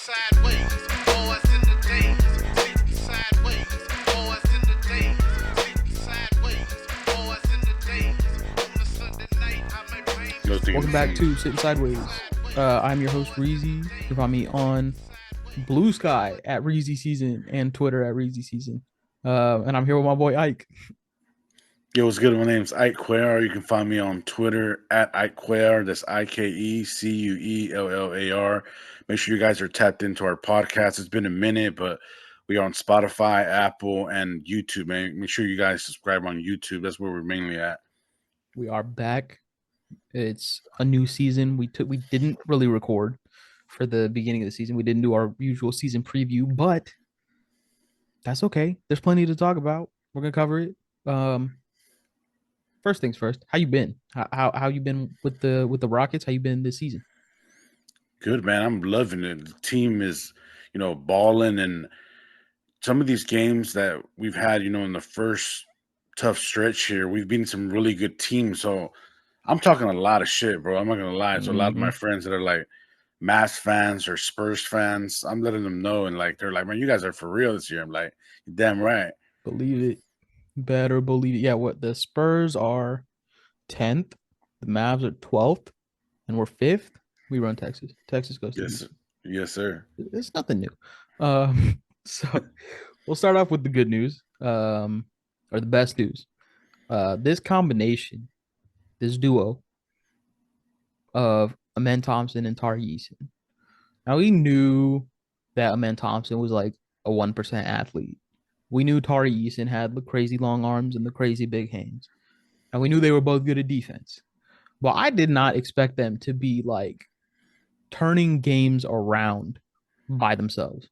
sideways, boys in the days. Sittin' sideways, boys in the days. Sittin' sideways, boys in the days. On a Sunday night, I may blame. Welcome back to Sittin' Sideways. I'm your host, Reezy. You can find me on Blue Sky at Reezy Season and Twitter at Reezy Season. And I'm here with my boy Ike. Yo, what's good? My name's Ike Cuellar. You can find me on Twitter at Ike Cuellar. That's IKECUELLAR. Make sure you guys are tapped into our podcast. It's been a minute, but we are on Spotify, Apple, and YouTube, man. Make sure you guys subscribe on YouTube. That's where we're mainly at. We are back. It's a new season. We didn't really record for the beginning of the season. We didn't do our usual season preview, but that's okay. There's plenty to talk about. We're gonna cover it. First things first. How you been? How you been with the Rockets? How you been this season? Good, man. I'm loving it. The team is, balling, and some of these games that we've had, in the first tough stretch here, we've beaten some really good teams. So I'm talking a lot of shit, bro. I'm not gonna lie. So a lot of my friends that are like Mavs fans or Spurs fans, I'm letting them know, and like they're like, man, you guys are for real this year. I'm like, you're damn right. Believe it. Better believe it. Yeah, what the Spurs are 10th, the Mavs are 12th, and we're 5th. We run Texas. Texas goes to Houston. Yes, sir. It's nothing new. So we'll start off with the good news, or the best news. This combination, this duo of Amen Thompson and Tari Eason. Now we knew that Amen Thompson was like a 1% athlete. We knew Tari Eason had the crazy long arms and the crazy big hands. And we knew they were both good at defense. But I did not expect them to be like turning games around by themselves.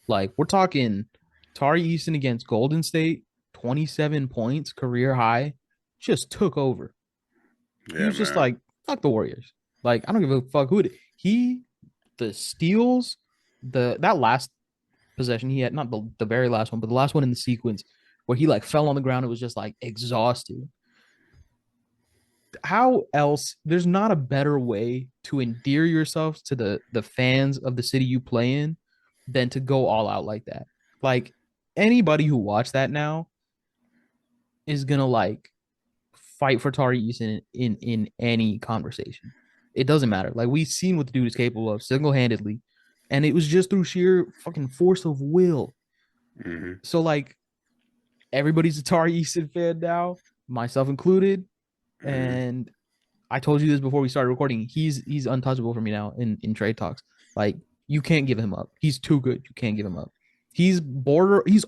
Like, we're talking Tari Eason against Golden State, 27 points, career high, just took over. Yeah, he was just like, fuck the Warriors. Like, I don't give a fuck who it is. The steals, that last possession he had, not the very last one, but the last one in the sequence where he like fell on the ground, it was just like exhausted. How else? There's not a better way to endear yourself to the fans of the city you play in than to go all out like that. Like, anybody who watched that now is gonna like fight for Tari Eason in any conversation. It doesn't matter. Like, we've seen what the dude is capable of single-handedly, and it was just through sheer fucking force of will. Mm-hmm. So, like, everybody's a Tari Eason fan now, myself included. Mm-hmm. And I told you this before we started recording. He's untouchable for me now in trade talks. Like, you can't give him up. He's too good. You can't give him up. He's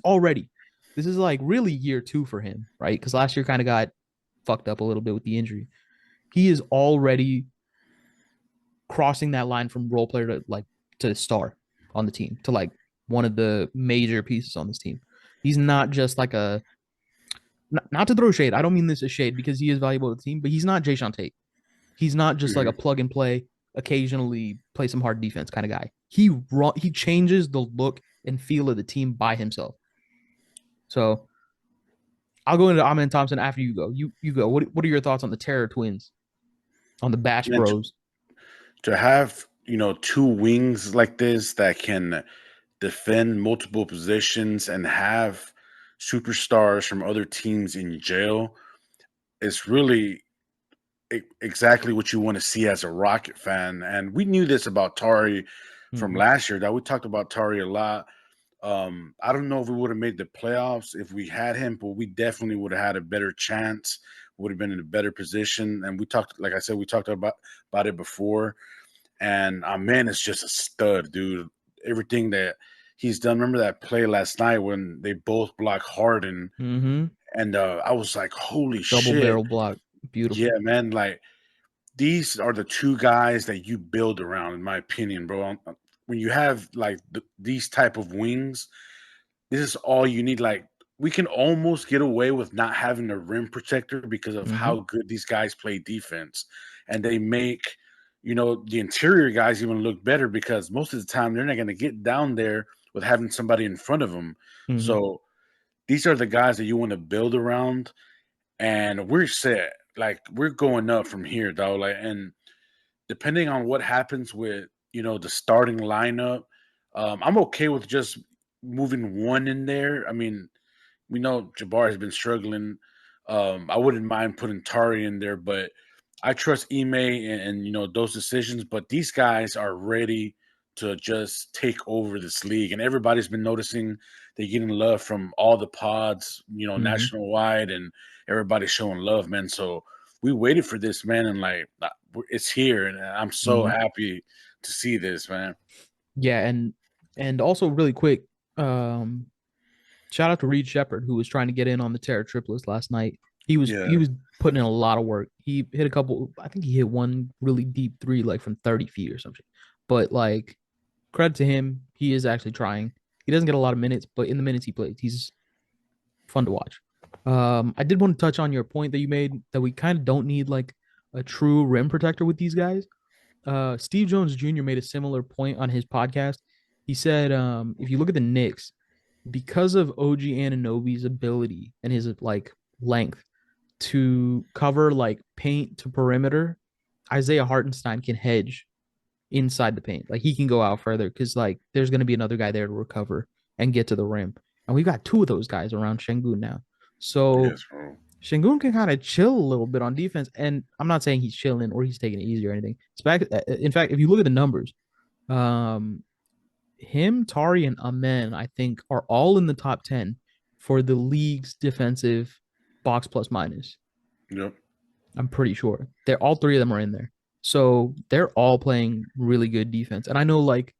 already. This is like really year 2 for him, right? Because last year kind of got fucked up a little bit with the injury. He is already crossing that line from role player to star on the team, to like one of the major pieces on this team. He's not just like not to throw shade. I don't mean this as shade because he is valuable to the team, but he's not Jason Tate. He's not just like a plug and play, occasionally play some hard defense kind of guy. He changes the look and feel of the team by himself. So I'll go into Amen Thompson after you go. You go. What are your thoughts on the Terror Twins, on the Bash Bros? To have, 2 wings like this that can defend multiple positions and have superstars from other teams in jail is really exactly what you want to see as a Rocket fan. And we knew this about Tari from last year. That we talked about Tari a lot. I don't know if we would have made the playoffs if we had him, but we definitely would have had a better chance, would have been in a better position. And we talked about it before. And man, it's just a stud, dude. Everything that he's done. Remember that play last night when they both blocked Harden? Mm-hmm. And I was like, holy shit. Double barrel block. Beautiful. Yeah, man. Like, these are the 2 guys that you build around, in my opinion, bro. When you have like these type of wings, this is all you need. Like, we can almost get away with not having a rim protector because of how good these guys play defense, and they make the interior guys even look better because most of the time they're not going to get down there with having somebody in front of them. Mm-hmm. So these are the guys that you want to build around, and we're set. Like, we're going up from here, though. Like, and depending on what happens with the starting lineup, I'm okay with just moving one in there. I mean, we know Jabbar has been struggling. I wouldn't mind putting Tari in there, but I trust Ime and those decisions. But these guys are ready to just take over this league, and everybody's been noticing they're getting love from all the pods, Mhm. national wide, and everybody's showing love, man. So we waited for this, man, and like it's here, and I'm so Mhm. happy to see this, man. Yeah, and also really quick, um, shout out to Reed Shepard who was trying to get in on the Terra triplets last night. He was Yeah, he was putting in a lot of work. He hit a couple. I think he hit one really deep three, like from 30 feet or something. But like credit to him, he is actually trying. He doesn't get a lot of minutes, but in the minutes he plays, he's fun to watch. I did want to touch on your point that you made that we kind of don't need like a true rim protector with these guys. Steve Jones Jr. made a similar point on his podcast. He said, if you look at the Knicks, because of OG Anunoby's ability and his like length to cover like paint to perimeter, Isaiah Hartenstein can hedge inside the paint. Like he can go out further because like there's going to be another guy there to recover and get to the rim. And we've got two of those guys around Şengün now. So yes, bro. Şengün can kind of chill a little bit on defense. And I'm not saying he's chilling or he's taking it easy or anything. In fact, if you look at the numbers, um, him, Tari, and Amen, I think, are all in the top 10 for the league's defensive box plus minus. Yep. I'm pretty sure. They're all three of them are in there. So they're all playing really good defense. And I know like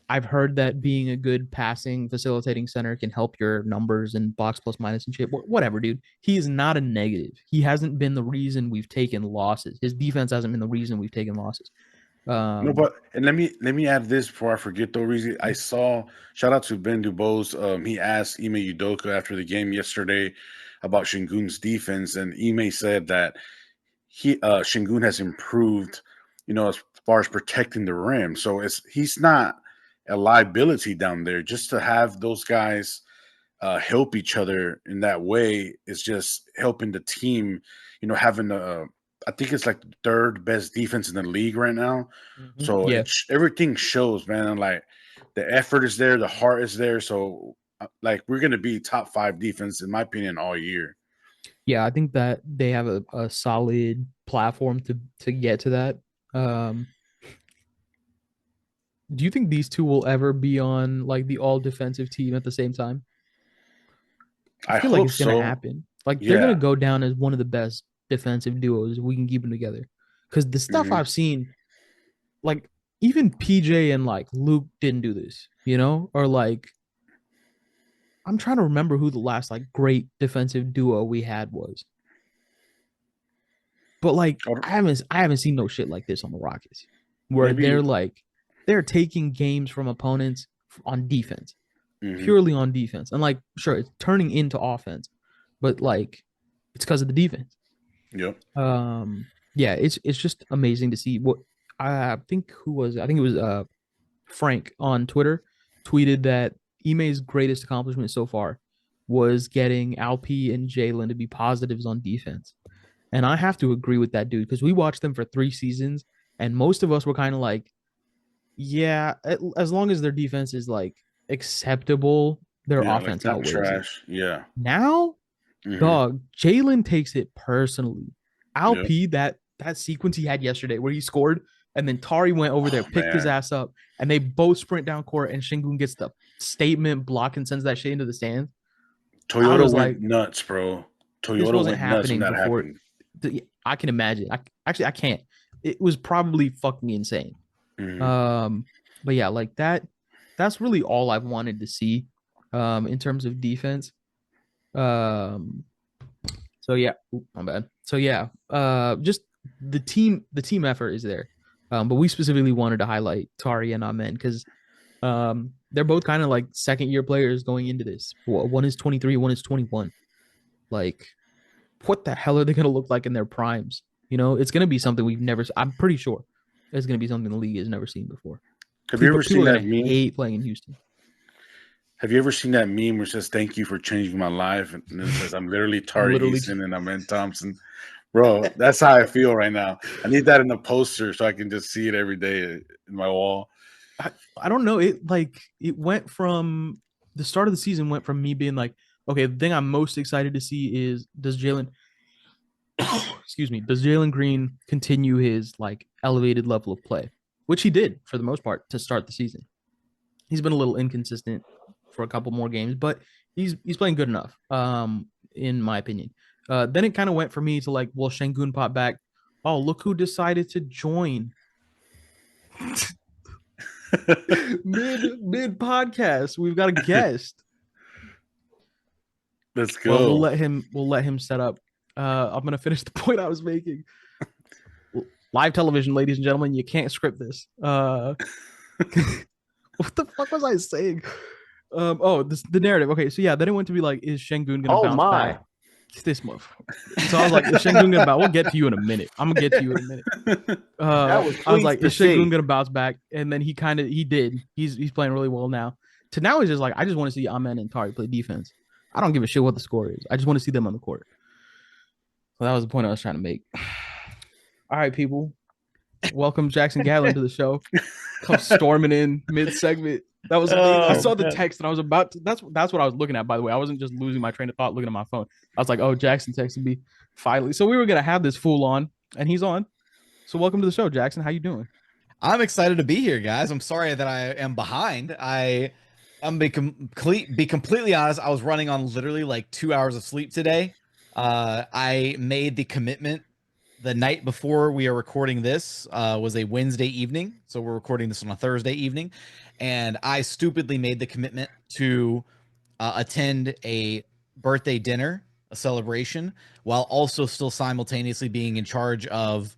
I've heard that being a good passing facilitating center can help your numbers and box plus minus and shit. Whatever, dude. He is not a negative. He hasn't been the reason we've taken losses. His defense hasn't been the reason we've taken losses. No, Um, but and let me add this before I forget though, Reezy. I saw shout out to Ben Dubose. He asked Ime Udoka after the game yesterday about Shingun's defense, and Ime said that Shingun has improved, as far as protecting the rim. So he's not a liability down there. Just to have those guys help each other in that way is just helping the team. Having I think it's like the third best defense in the league right now. So yeah. everything shows, man. And like the effort is there, the heart is there. So like we're gonna be top 5 defense in my opinion all year. Yeah, I think that they have a solid platform to get to that. Um, do you think these two will ever be on like the all defensive team at the same time? I I feel like hope it's gonna so. happen. Like they're gonna Yeah. go down as one of the best defensive duos if we can keep them together. Because the stuff Hmm. I've seen, like even PJ and like Luke didn't do this, or like I'm trying to remember who the last like great defensive duo we had was. But like I haven't seen no shit like this on the Rockets, where Maybe. they're taking games from opponents on defense, Hmm. purely on defense, and like sure it's turning into offense, but like it's because of the defense. Yep. Yeah, it's just amazing to see what I think who was I think it was Frank on Twitter tweeted that Ime's greatest accomplishment so far was getting Alp and Jalen to be positives on defense. And I have to agree with that dude because we watched them for 3 seasons and most of us were kind of like, yeah, as long as their defense is like acceptable, their Yeah. Like offense not outweighs it. trash. Yeah. Now, Hmm. dog, Jalen takes it personally. Alp, Yep. that sequence he had yesterday where he scored and then Tari went over there, Oh picked his man. ass up, and they both sprint down court and Shingun gets the statement block and sends that shit into the stands. I Toyota was went like, nuts, bro. this Toyota wasn't went nuts when happening that before. happened. I can imagine. I can't. It was probably fucking insane. Hmm. Um, but yeah, like that. That's really all I've wanted to see, in terms of defense. Um, so yeah, my bad. So yeah, just the team effort is there. But we specifically wanted to highlight Tari and Amen because they're both kind of like second year players going into this. One is 23, one is 21. Like, what the hell are they going to look like in their primes? It's going to be something we've never. I'm pretty sure it's going to be something the league has never seen before. Have you People ever people seen are going that to meme? hate playing in Houston. Have you ever seen that meme where it says "Thank you for changing my life" and then it says "I'm literally I'm Tari literally. Eason and I'm in Thompson"? Bro, that's how I feel right now. I need that in the poster so I can just see it every day in my wall. I don't know. It went from the start of the season went from me being like, okay, the thing I'm most excited to see is does Jalen excuse me, does Jalen Green continue his like elevated level of play, which he did for the most part to start the season. He's been a little inconsistent for a couple more games, but he's playing good enough, in my opinion. Then it kind of went for me to like, well, Şengün popped back. Oh, look who decided to join mid podcast. We've got a guest. Let's go. Well, we'll let him set up. I'm gonna finish the point I was making. Live television, ladies and gentlemen, you can't script this. What the fuck was I saying? The narrative. Okay, so yeah, then it went to be like, is Şengün gonna bounce back? This motherfucker. So I was like, is Şengün gonna bounce? We'll get to you in a minute. I'm gonna get to you in a minute. I was like, is Şengün gonna bounce back? And then he did. He's playing really well now. To now it's just like, I just want to see Amen and Tari play defense. I don't give a shit what the score is. I just want to see them on the court. So that was the point I was trying to make. All right, people. Welcome Jackson Gatlin to the show. Come storming in mid-segment. That was I saw the text and I was about to, that's what I was looking at, by the way. I wasn't just losing my train of thought looking at my phone. I was like, oh, Jackson texted me finally. So we were gonna have this fool on, and he's on. So welcome to the show, Jackson. How you doing? I'm excited to be here, guys. I'm sorry that I am behind. I'm be completely honest. I was running on literally like 2 hours of sleep today. I made the commitment the night before we are recording this, was a Wednesday evening. So we're recording this on a Thursday evening. And I stupidly made the commitment to attend a birthday dinner, a celebration, while also still simultaneously being in charge of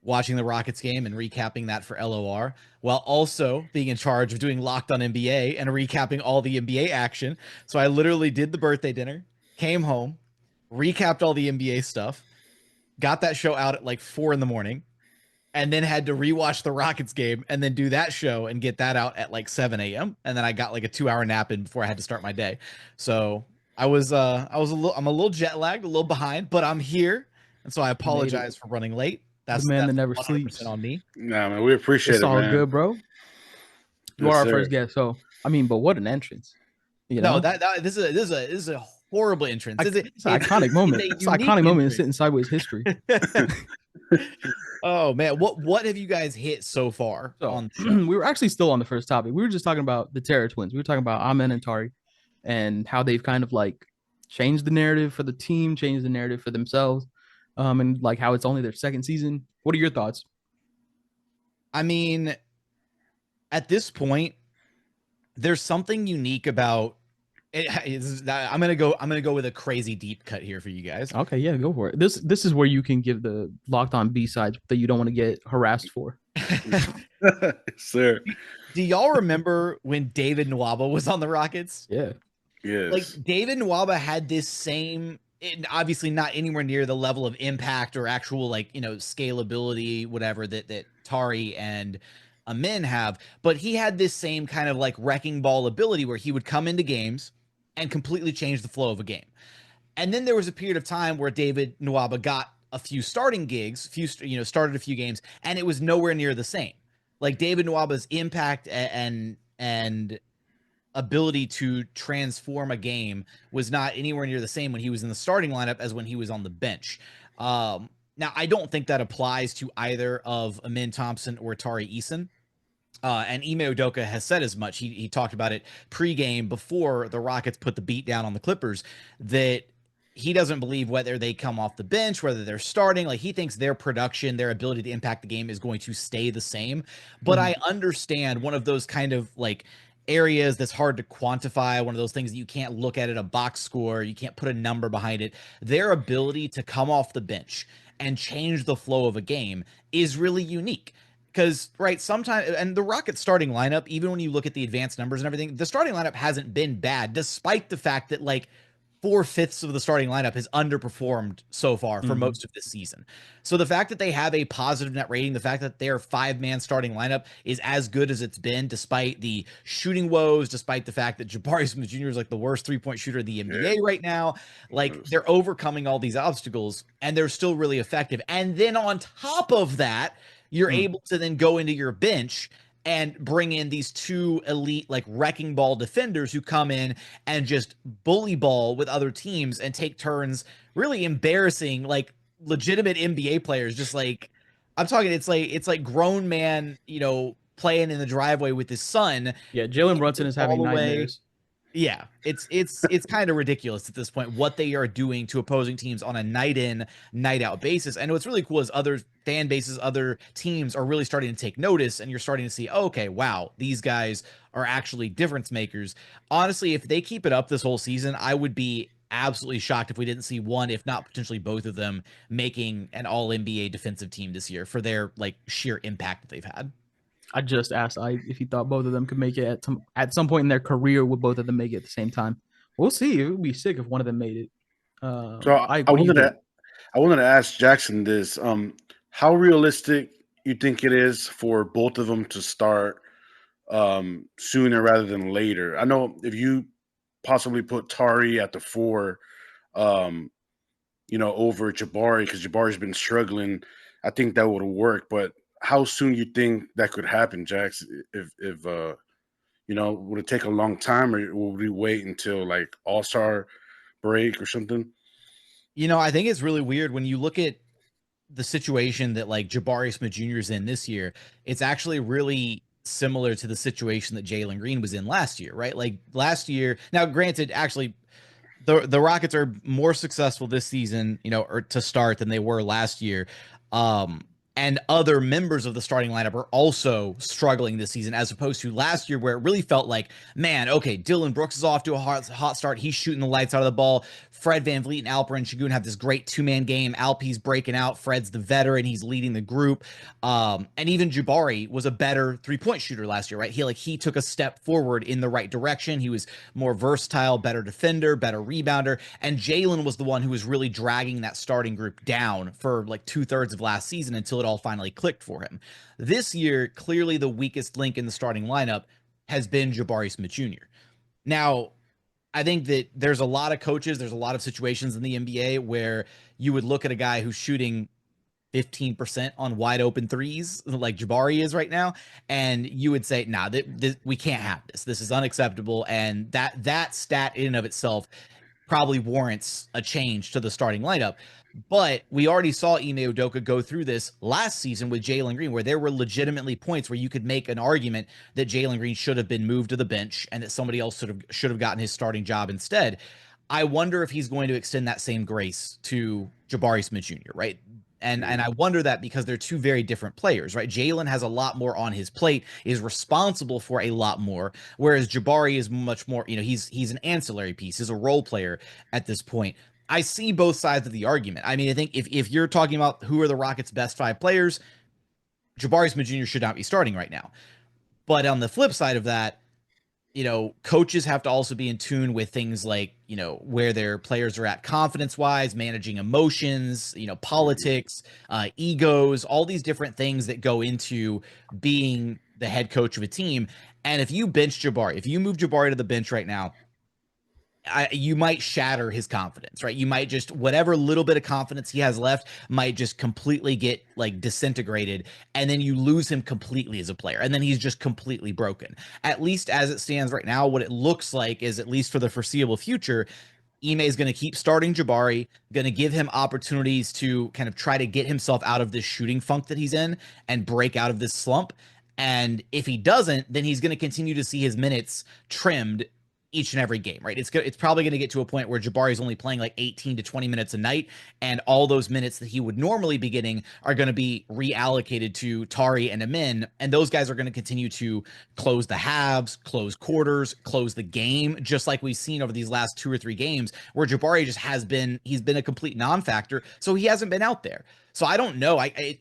watching the Rockets game and recapping that for LOR, while also being in charge of doing Locked on NBA and recapping all the NBA action. So I literally did the birthday dinner, came home, recapped all the NBA stuff, got that show out at like 4 a.m, and then had to rewatch the Rockets game and then do that show and get that out at like 7 a.m. And then I got like a 2-hour nap in before I had to start my day. So I'm a little jet lagged, a little behind, but I'm here. And so I apologize for running late. That's the man that never 100% sleeps on me. Nah, man, we appreciate it's it, all man. good, bro. You Yes, are our sir. first guest, so I mean, but what an entrance! You know, No, this is a horrible entrance. it's an iconic moment. It's an iconic moment in Sittin Sideways history. Oh man, what have you guys hit so far So on the show? we were actually still on the first topic. We were just talking about the Terror Twins. We were talking about Amen and Tari and how they've kind of like changed the narrative for the team, changed the narrative for themselves, and like how it's only their second season. What are your thoughts? I mean, at this point, there's something unique about it. I'm gonna go with a crazy deep cut here for you guys. Okay, yeah, go for it. This is where you can give the locked on B sides that you don't want to get harassed for. Sir. Do y'all remember when David Nwaba was on the Rockets? Yeah. Yes. Like David Nwaba had this same, obviously not anywhere near the level of impact or actual like, scalability, whatever that Tari and Amin have, but he had this same kind of like wrecking ball ability where he would come into games and completely change the flow of a game. And then there was a period of time where David Nwaba got a few starting gigs, started a few games, and it was nowhere near the same. Like David Nwaba's impact and ability to transform a game was not anywhere near the same when he was in the starting lineup as when he was on the bench. Now, I don't think that applies to either of Amin Thompson or Tari Eason. And Ime Udoka has said as much. He talked about it pregame before the Rockets put the beat down on the Clippers, that he doesn't believe whether they come off the bench, whether they're starting, like he thinks their production, their ability to impact the game is going to stay the same. But I understand one of those kind of like areas that's hard to quantify, one of those things that you can't look at a box score, you can't put a number behind it. Their ability to come off the bench and change the flow of a game is really unique. Because, right, sometimes, and the Rockets starting lineup, even when you look at the advanced numbers and everything, the starting lineup hasn't been bad, despite the fact that, like, 4/5 of the starting lineup has underperformed so far for most of this season. So the fact that they have a positive net rating, the fact that their 5-man starting lineup is as good as it's been, despite the shooting woes, despite the fact that Jabari Smith Jr. is like the worst 3-point shooter in the NBA right now, like they're overcoming all these obstacles and they're still really effective. And then on top of that, you're able to then go into your bench and bring in these two elite like wrecking ball defenders who come in and just bully ball with other teams and take turns really embarrassing like legitimate NBA players. Just like I'm talking, it's like grown man, playing in the driveway with his son, Yeah, Jalen kicking Brunson the is ball having away. nightmares. Yeah, it's kind of ridiculous at this point what they are doing to opposing teams on a night in, night out basis. And what's really cool is other fan bases, other teams are really starting to take notice, and you're starting to see, okay, wow, these guys are actually difference makers. Honestly, if they keep it up this whole season, I would be absolutely shocked if we didn't see one, if not potentially both of them, making an all NBA defensive team this year for their like sheer impact that they've had. I just asked if he thought both of them could make it at some point in their career. Would both of them make it at the same time? We'll see. It would be sick if one of them made it. So Ike, what do you think? I wanted to ask Jackson this: how realistic you think it is for both of them to start sooner rather than later? I know if you possibly put Tari at the 4, um, over Jabari because Jabari's been struggling, I think that would work. But how soon you think that could happen, Jax? If would it take a long time, or will we wait until like All-Star break or something? I think it's really weird when you look at the situation that like Jabari Smith Jr. is in this year. It's actually really similar to the situation that Jalen Green was in last year, right? Like last year, now granted, actually the Rockets are more successful this season, or to start than they were last year. Um, and other members of the starting lineup are also struggling this season, as opposed to last year, where it really felt like, man, okay, Dylan Brooks is off to a hot start. He's shooting the lights out of the ball. Fred VanVleet and Alperen Şengün have this great 2-man game. Alp's breaking out. Fred's the veteran. He's leading the group. And even Jabari was a better 3-point shooter last year, right? He took a step forward in the right direction. He was more versatile, better defender, better rebounder. And Jalen was the one who was really dragging that starting group down for like 2/3 of last season until it all finally clicked for him. This year, clearly the weakest link in the starting lineup has been Jabari Smith Jr. Now, I think that there's a lot of coaches, there's a lot of situations in the NBA where you would look at a guy who's shooting 15% on wide open threes like Jabari is right now, and you would say, nah, we can't have this. This is unacceptable. And that stat in and of itself probably warrants a change to the starting lineup. But we already saw Ime Udoka go through this last season with Jalen Green, where there were legitimately points where you could make an argument that Jalen Green should have been moved to the bench and that somebody else should have gotten his starting job instead. I wonder if he's going to extend that same grace to Jabari Smith Jr., right? And I wonder that because they're two very different players, right? Jalen has a lot more on his plate, is responsible for a lot more, whereas Jabari is much more, he's an ancillary piece, he's a role player at this point. I see both sides of the argument. I mean, I think if you're talking about who are the Rockets' best 5 players, Jabari Smith Jr. should not be starting right now. But on the flip side of that, coaches have to also be in tune with things like, where their players are at confidence wise, managing emotions, politics, egos, all these different things that go into being the head coach of a team. And if you bench Jabari, if you move Jabari to the bench right now, you might shatter his confidence, right? You might just, whatever little bit of confidence he has left might just completely get like disintegrated, and then you lose him completely as a player, and then he's just completely broken. At least as it stands right now, what it looks like is, at least for the foreseeable future, Ime is going to keep starting Jabari, going to give him opportunities to kind of try to get himself out of this shooting funk that he's in and break out of this slump. And if he doesn't, then he's going to continue to see his minutes trimmed each and every game, right? It's probably going to get to a point where Jabari is only playing like 18 to 20 minutes a night, and all those minutes that he would normally be getting are going to be reallocated to Tari and Amin, and those guys are going to continue to close the halves, close quarters, close the game, just like we've seen over these last 2 or 3 games where Jabari just he's been a complete non-factor, so he hasn't been out there. So I don't know. I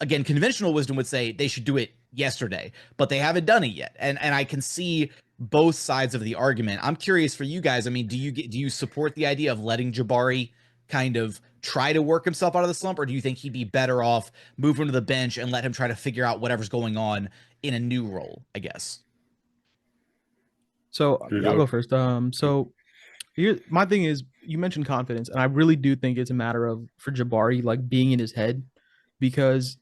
again, conventional wisdom would say they should do it yesterday, but they haven't done it yet, and I can see both sides of the argument. I'm curious for you guys. I mean, do you support the idea of letting Jabari kind of try to work himself out of the slump, or do you think he'd be better off moving to the bench and let him try to figure out whatever's going on in a new role, I guess? So yeah, I'll go first. So here, my thing is, you mentioned confidence, and I really do think it's a matter of, for Jabari, like being in his head, because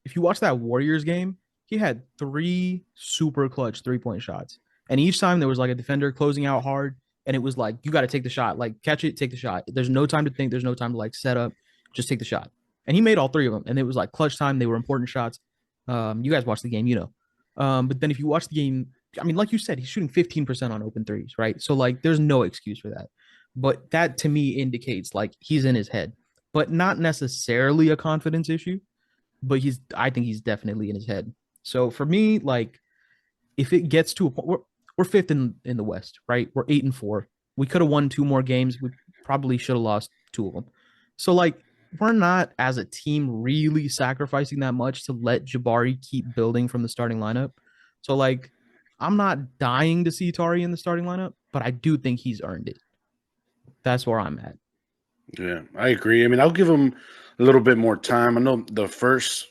if you watch that Warriors game, he had 3 super clutch 3-point shots. And each time there was like a defender closing out hard, and it was like, you got to take the shot, like catch it, take the shot. There's no time to think, there's no time to like set up, just take the shot. And he made all 3 of them, and it was like clutch time. They were important shots. You guys watched the game, you know. But then if you watch the game, I mean, like you said, he's shooting 15% on open threes, right? So like, there's no excuse for that. But that to me indicates like he's in his head, but not necessarily a confidence issue. But I think he's definitely in his head. So for me, like, if it gets to a point, we're fifth in the West, right? We're 8-4. We could have won 2 more games. We probably should have lost 2 of them. So like, we're not as a team really sacrificing that much to let Jabari keep building from the starting lineup. So like, I'm not dying to see Tari in the starting lineup, but I do think he's earned it. That's where I'm at. Yeah, I agree. I mean, I'll give him a little bit more time. I know the first,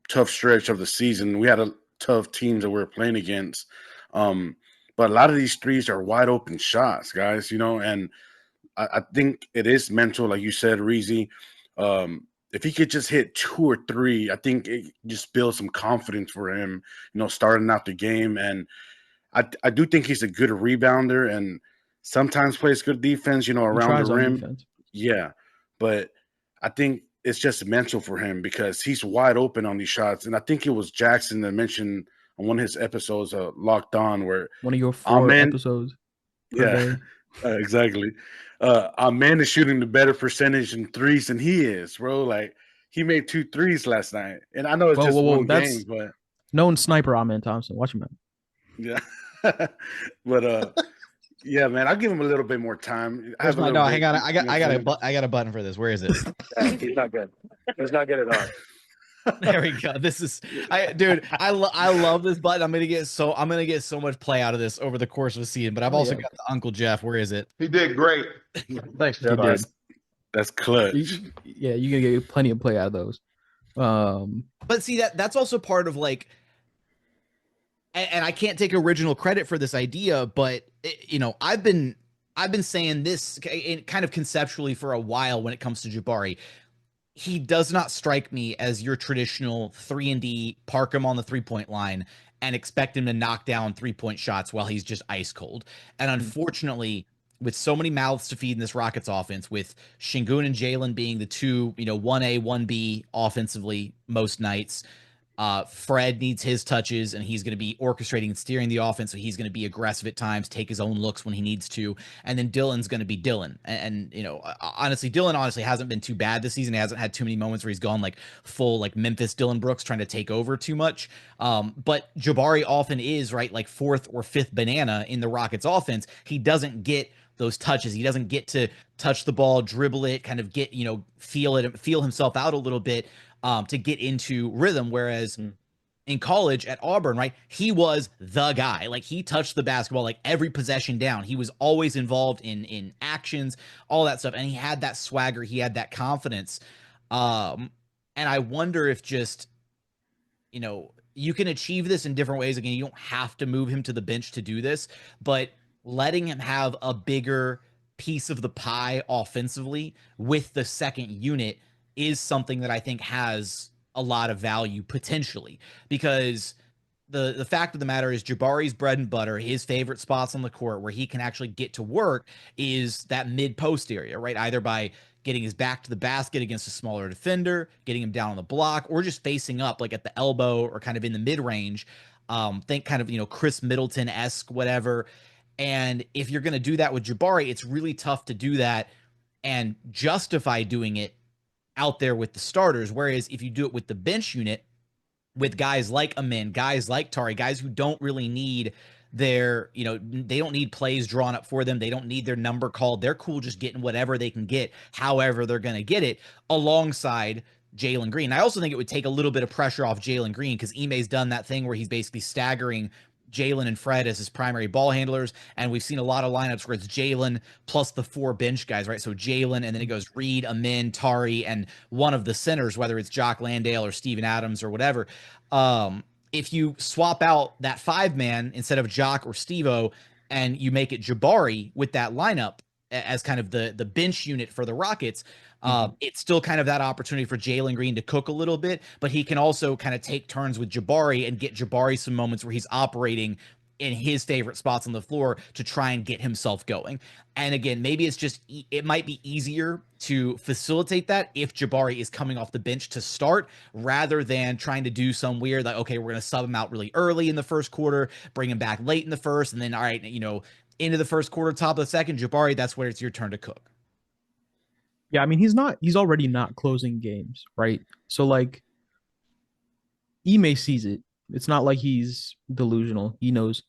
tough stretch of the season, we had a tough teams that we were playing against. But a lot of these threes are wide open shots, guys, and I think it is mental, like you said, Reezy. If he could just hit 2 or 3, I think it just builds some confidence for him, starting out the game. And I do think he's a good rebounder and sometimes plays good defense, around the rim. Yeah, but I think it's just mental for him because he's wide open on these shots. And I think it was Jackson that mentioned on one of his episodes, Locked On, where one of your 4 episodes. Yeah, exactly. Our man is shooting the better percentage in threes than he is, bro. Like, he made 2 threes last night. And I know it's just one game, but known sniper Amen Thompson. Watch him out. Yeah. But yeah, man, I'll give him a little bit more time. Hang on. I got a button for this. Where is it? Yeah, he's not good. He's not good at all. There we go. This is, dude. I love this button. I'm gonna get so much play out of this over the course of the season. But I've also got the Uncle Jeff. Where is it? He did great. Thanks, Jeff. That's clutch. You're gonna get plenty of play out of those. But see, that's also part of like, and I can't take original credit for this idea, but I've been saying this kind of conceptually for a while when it comes to Jabari. He does not strike me as your traditional 3-and-D, park him on the 3-point line and expect him to knock down 3-point shots while he's just ice cold. And unfortunately, with so many mouths to feed in this Rockets offense, with Şengün and Jalen being the 2, 1A, 1B offensively most nights, Fred needs his touches, and he's going to be orchestrating and steering the offense, so he's going to be aggressive at times, take his own looks when he needs to, and then Dylan's going to be Dylan. And honestly, Dylan hasn't been too bad this season. He hasn't had too many moments where he's gone like full like Memphis Dylan Brooks trying to take over too much. But Jabari often is right like 4th or 5th banana in the Rockets offense. He doesn't get those touches. He doesn't get to touch the ball, dribble it, kind of get feel himself out a little bit. To get into rhythm, whereas in college at Auburn, right, he was the guy. Like, he touched the basketball like every possession down. He was always involved in actions, all that stuff, and he had that swagger, he had that confidence. And I wonder if just you can achieve this in different ways. Again, you don't have to move him to the bench to do this, but letting him have a bigger piece of the pie offensively with the second unit is something that I think has a lot of value potentially, because the fact of the matter is Jabari's bread and butter, his favorite spots on the court where he can actually get to work is that mid-post area, right? Either by getting his back to the basket against a smaller defender, getting him down on the block, or just facing up like at the elbow or kind of in the mid-range. Think kind of, Chris Middleton-esque, whatever. And if you're going to do that with Jabari, it's really tough to do that and justify doing it out there with the starters. Whereas if you do it with the bench unit, with guys like Amin, guys like Tari, guys who don't really need their, they don't need plays drawn up for them. They don't need their number called. They're cool just getting whatever they can get, however they're going to get it, alongside Jalen Green. I also think it would take a little bit of pressure off Jalen Green, because Ime's done that thing where he's basically staggering Jalen and Fred as his primary ball handlers, and we've seen a lot of lineups where it's Jalen plus the 4 bench guys, right? So Jalen, and then it goes Reed, Amin, Tari, and one of the centers, whether it's Jock Landale or Steven Adams or whatever. If you swap out that 5-man instead of Jock or Steve-O, and you make it Jabari with that lineup, as kind of the bench unit for the Rockets, it's still kind of that opportunity for Jalen Green to cook a little bit, but he can also kind of take turns with Jabari and get Jabari some moments where he's operating in his favorite spots on the floor to try and get himself going. And again, maybe it's just, it might be easier to facilitate that if Jabari is coming off the bench to start rather than trying to do some weird, like, okay, we're going to sub him out really early in the first quarter, bring him back late in the first, and then, all right, into the first quarter, top of the second, Jabari, that's where it's your turn to cook. Yeah, I mean, he's already not closing games, right? So like Ime sees it. It's not like he's delusional. He knows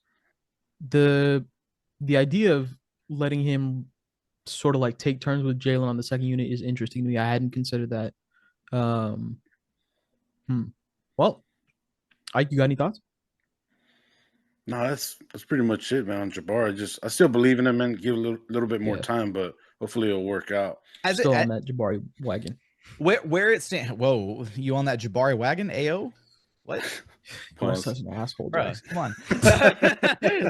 the idea of letting him sort of like take turns with Jalen on the second unit is interesting to me. I hadn't considered that. Well, Ike, you got any thoughts? No, that's pretty much it, man. On Jabari, I still believe in him and give a little bit more Yeah. time, but hopefully it'll work out. Still on that Jabari wagon. Where it stands? Whoa, you on that Jabari wagon? Ao, what? You're such an asshole, Bro, Jackson. come on.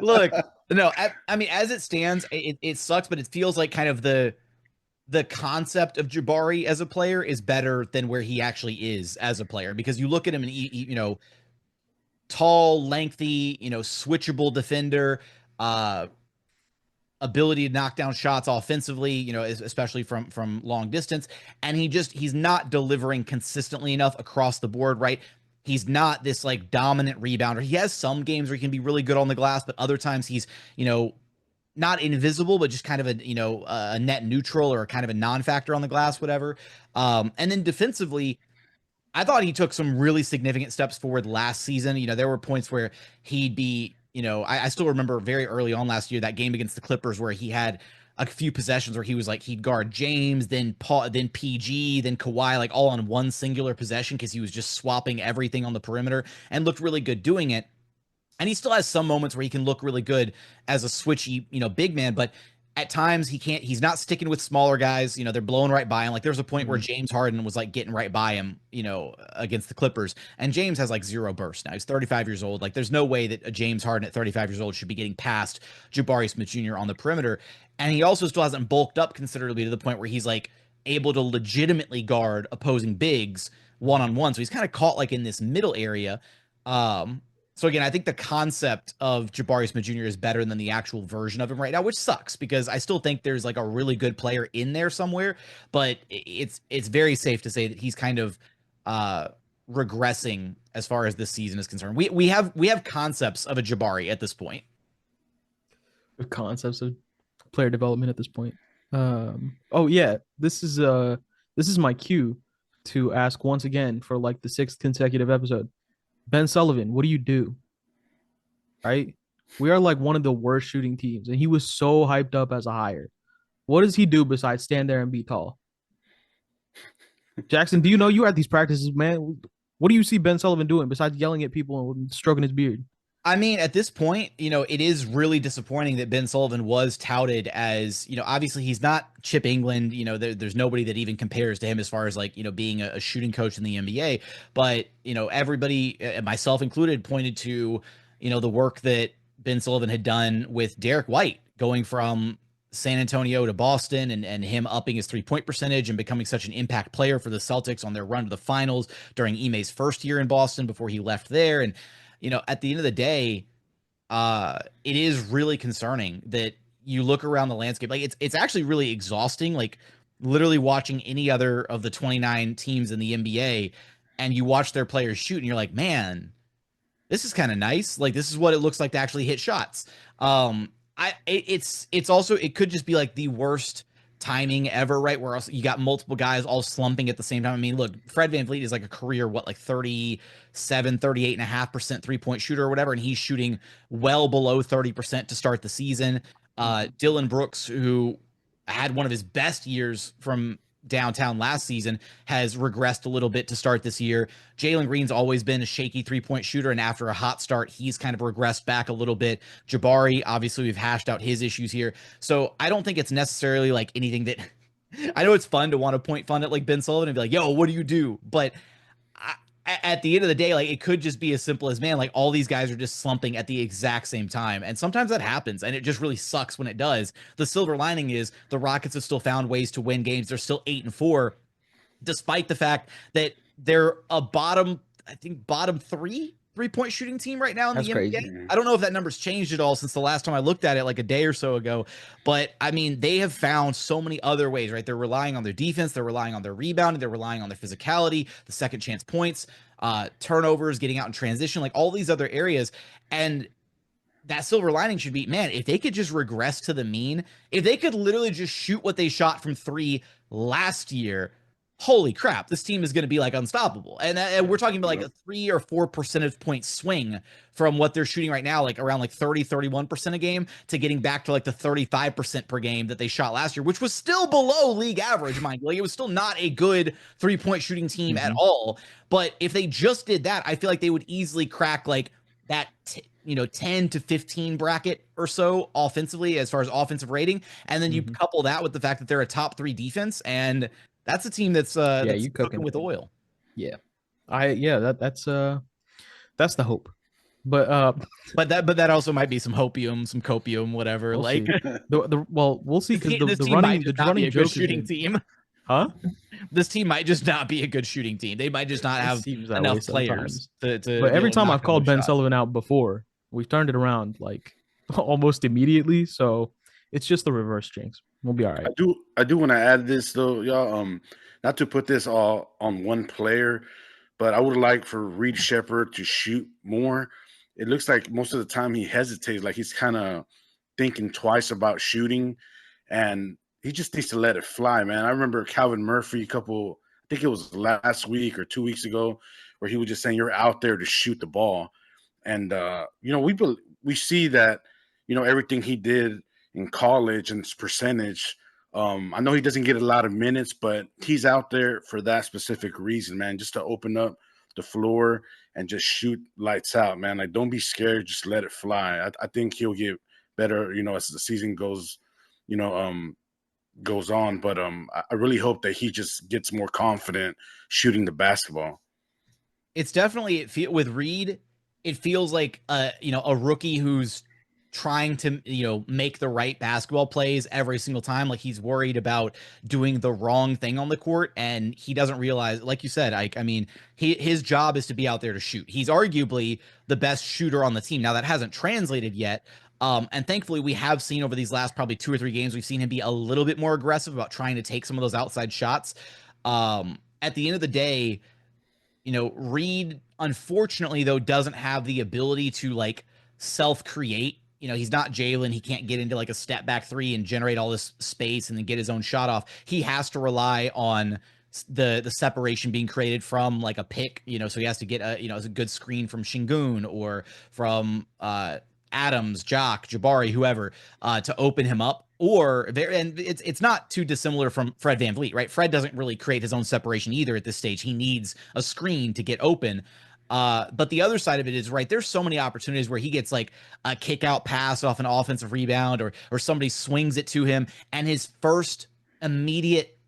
Look, no, I mean, as it stands, it sucks, but it feels like kind of the concept of Jabari as a player is better than where he actually is as a player, because you look at him and he tall, lengthy, switchable defender, ability to knock down shots offensively, especially from long distance. And he's not delivering consistently enough across the board, right? He's not this like dominant rebounder. He has some games where he can be really good on the glass, but other times he's, not invisible, but just kind of a net neutral or kind of a non-factor on the glass, whatever. And then defensively, I thought he took some really significant steps forward last season. There were points where he'd be, I still remember very early on last year, that game against the Clippers where he had a few possessions where he was like, he'd guard James, then Paul, then PG, then Kawhi, like all on one singular possession because he was just swapping everything on the perimeter and looked really good doing it. And he still has some moments where he can look really good as a switchy, big man, but at times he's not sticking with smaller guys. They're blowing right by him. Like there's a point where James Harden was like getting right by him, against the Clippers, and James has like zero burst now. He's 35 years old. Like there's no way that a James Harden at 35 years old should be getting past Jabari Smith Jr. on the perimeter. And he also still hasn't bulked up considerably to the point where he's like able to legitimately guard opposing bigs one-on-one. So he's kind of caught like in this middle area. So again, I think the concept of Jabari Smith Jr. is better than the actual version of him right now, which sucks because I still think there's like a really good player in there somewhere, but it's very safe to say that he's kind of regressing as far as this season is concerned. We have concepts of a Jabari at this point. With concepts of player development at this point. Oh yeah, this is my cue to ask once again for like the 6th consecutive episode. Ben Sullivan, what do you do? Right? We are like one of the worst shooting teams, and he was so hyped up as a hire. What does he do besides stand there and be tall? Jackson, do you know you at these practices, man? What do you see Ben Sullivan doing besides yelling at people and stroking his beard? I mean, at this point, it is really disappointing that Ben Sullivan was touted as, obviously he's not Chip England. There's nobody that even compares to him as far as like, being a shooting coach in the NBA. But, everybody, myself included, pointed to, the work that Ben Sullivan had done with Derek White going from San Antonio to Boston and him upping his 3-point percentage and becoming such an impact player for the Celtics on their run to the finals during Ime's first year in Boston before he left there. And, at the end of the day, it is really concerning that you look around the landscape. Like it's actually really exhausting. Like literally watching any other of the 29 teams in the NBA and you watch their players shoot and you're like, man, this is kind of nice. Like this is what it looks like to actually hit shots. It's also, it could just be like the worst timing ever, right? Where also you got multiple guys all slumping at the same time. I mean, look, Fred VanVleet is like a career, like 38.5% 3-point shooter or whatever. And he's shooting well below 30% to start the season. Dylan Brooks, who had one of his best years from downtown last season, has regressed a little bit to start this year. Jalen Green's always been a shaky 3-point shooter, and after a hot start, he's kind of regressed back a little bit. Jabari, obviously, we've hashed out his issues here. So I don't think it's necessarily like anything that I know it's fun to want to point fun at like Ben Sullivan and be like, yo, what do you do? But at the end of the day, like it could just be as simple as, man, like all these guys are just slumping at the exact same time. And sometimes that happens and it just really sucks when it does. The silver lining is the Rockets have still found ways to win games. They're still 8-4, despite the fact that they're a bottom 3-point shooting team right now in That's the crazy. NBA. I don't know if that number's changed at all since the last time I looked at it like a day or so ago, but I mean, they have found so many other ways, right? They're relying on their defense, they're relying on their rebounding, they're relying on their physicality, the second chance points, turnovers, getting out in transition, like all these other areas. And that silver lining should be, man, if they could just regress to the mean, if they could literally just shoot what they shot from 3 last year, holy crap, this team is going to be like unstoppable. And we're talking about like a 3 or 4 percentage point swing from what they're shooting right now, like around like 30-31% a game, to getting back to like the 35% per game that they shot last year, which was still below league average, mind you. Like it was still not a good 3-point shooting team at all. But if they just did that, I feel like they would easily crack like that 10 to 15 bracket or so offensively as far as offensive rating. And then you couple that with the fact that they're a top 3 defense, and that's a team that's you cooking with oil. Yeah. That's the hope. But that also might be some hopium, some copium, whatever. We'll like see. We'll see, because the running joke joke shooting team. Huh? This team might just not be a good shooting team. They might just not have enough players to But every time I've called Ben Sullivan out before, we've turned it around like almost immediately. So it's just the reverse jinx. We'll be all right. I do want to add this though, y'all. Not to put this all on one player, but I would like for Reed Shepherd to shoot more. It looks like most of the time he hesitates, like he's kind of thinking twice about shooting, and he just needs to let it fly, man. I remember Calvin Murphy I think it was last week or 2 weeks ago, where he was just saying, you're out there to shoot the ball. And, we see that, everything he did in college and his percentage. I know he doesn't get a lot of minutes, but he's out there for that specific reason, man, just to open up the floor and just shoot lights out, man. Like, don't be scared. Just let it fly. I think he'll get better, as the season goes on. But I really hope that he just gets more confident shooting the basketball. It's definitely with Reed, it feels like a rookie who's trying to make the right basketball plays every single time. Like he's worried about doing the wrong thing on the court, and he doesn't realize, like you said, his job is to be out there to shoot. He's arguably the best shooter on the team. Now that hasn't translated yet. And thankfully we have seen over these last probably 2 or 3 games, we've seen him be a little bit more aggressive about trying to take some of those outside shots. At the end of the day, Reed, unfortunately though, doesn't have the ability to like self-create. He's not Jalen. He can't get into like a step back 3 and generate all this space and then get his own shot off. He has to rely on the separation being created from like a pick, so he has to get a good screen from Şengün or from Adams, Jock, Jabari, whoever, to open him up. And it's not too dissimilar from Fred VanVleet, right? Fred doesn't really create his own separation either at this stage. He needs a screen to get open. But the other side of it is, right, there's so many opportunities where he gets like a kick out pass off an offensive rebound, or somebody swings it to him, and his first immediate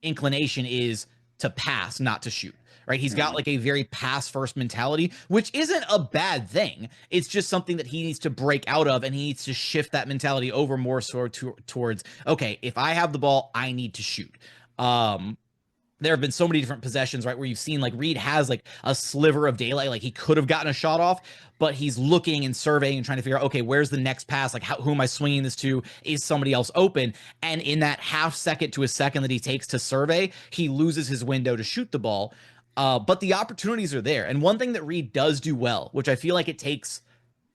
inclination is to pass, not to shoot. Right. He's got like a very pass first mentality, which isn't a bad thing. It's just something that he needs to break out of, and he needs to shift that mentality over more so towards, okay, if I have the ball, I need to shoot. There have been so many different possessions, right, where you've seen like Reed has like a sliver of daylight, like he could have gotten a shot off, but he's looking and surveying and trying to figure out, okay, where's the next pass? Like, who am I swinging this to? Is somebody else open? And in that half second to a second that he takes to survey, he loses his window to shoot the ball. But the opportunities are there. And one thing that Reed does do well, which I feel like it takes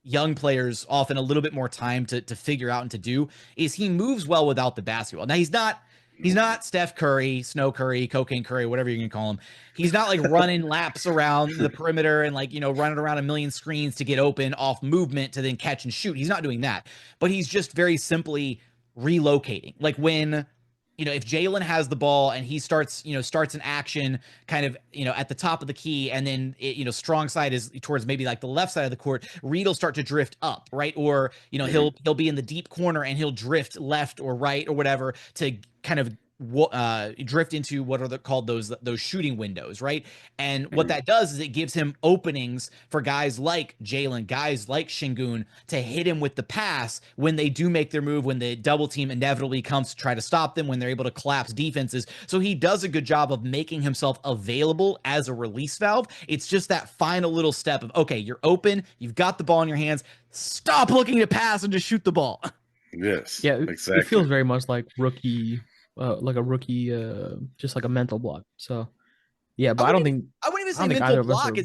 young players often a little bit more time to figure out and to do, is he moves well without the basketball. Now, he's not Steph Curry, Snow Curry, Cocaine Curry, whatever you're going to call him. He's not like running laps around the perimeter and like, running around a million screens to get open off movement to then catch and shoot. He's not doing that. But he's just very simply relocating. Like when, if Jalen has the ball and he starts an action kind of, at the top of the key, and then, strong side is towards maybe like the left side of the court, Reed will start to drift up, right? Or, he'll be in the deep corner and he'll drift left or right or whatever to kind of drift into what are called those shooting windows, right? And what that does is it gives him openings for guys like Jalen, guys like Şengün to hit him with the pass when they do make their move, when the double team inevitably comes to try to stop them, when they're able to collapse defenses. So he does a good job of making himself available as a release valve. It's just that final little step of, okay, you're open, you've got the ball in your hands, stop looking to pass and just shoot the ball. Yes. Yeah, exactly. it feels very much like rookie, just like a mental block. So, yeah, but I wouldn't even say think either mental of us block. are-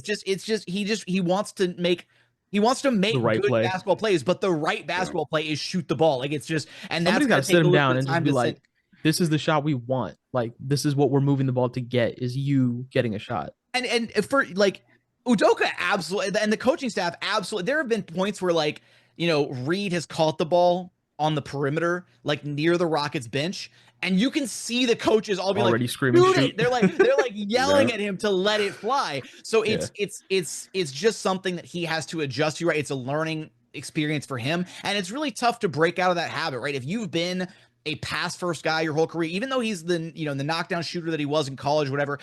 He wants to make right good play. basketball plays, but the right basketball play is shoot the ball. Like, it's just, and Somebody's that's got to sit him down and and just be like, "This is the shot we want. Like, this is what we're moving the ball to get. Is you getting a shot?" And for like Udoka, absolutely, and the coaching staff, absolutely. There have been points where, like, Reed has caught the ball on the perimeter, like near the Rockets bench, and you can see the coaches all be already like, screaming, "Shoot shoot." it!" They're like yelling at him to let it fly. So it's just something that he has to adjust to, right? It's a learning experience for him, and it's really tough to break out of that habit, right? If you've been a pass first guy your whole career, even though he's the the knockdown shooter that he was in college, whatever,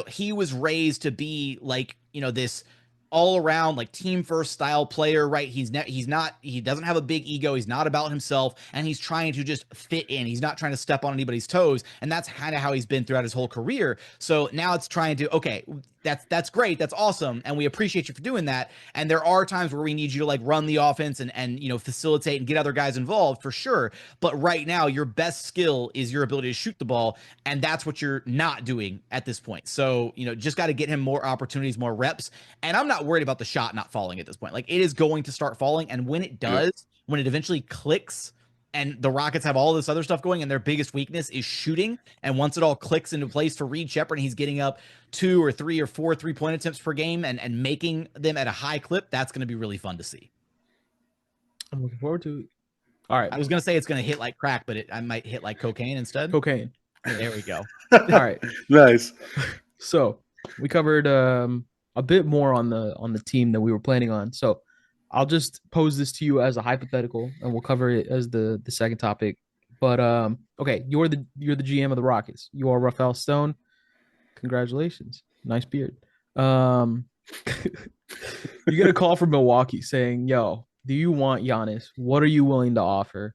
he was raised to be like this all around like team first style player, right? He doesn't have a big ego. He's not about himself, and he's trying to just fit in. He's not trying to step on anybody's toes, and that's kind of how he's been throughout his whole career. So now it's trying to, okay, that's great, that's awesome, and we appreciate you for doing that. And there are times where we need you to like run the offense and facilitate and get other guys involved for sure. But right now, your best skill is your ability to shoot the ball, and that's what you're not doing at this point. So just got to get him more opportunities, more reps. And I'm not worried about the shot not falling at this point. Like, it is going to start falling, and when it does, when it eventually clicks, and the Rockets have all this other stuff going, and their biggest weakness is shooting, and once it all clicks into place for Reed Sheppard, and he's getting up 2 or 3 or 4 3-point attempts per game and making them at a high clip, that's going to be really fun to see. I'm looking forward to it. All right, I was going to say it's going to hit like crack, but I might hit like cocaine instead. Cocaine. There we go. All right, Nice. so we covered a bit more on the team that we were planning on. So I'll just pose this to you as a hypothetical, and we'll cover it as the second topic. But okay, you're the GM of the Rockets. You are Rafael Stone. Congratulations, nice beard. You get a call from Milwaukee saying, "Yo, do you want Giannis? What are you willing to offer?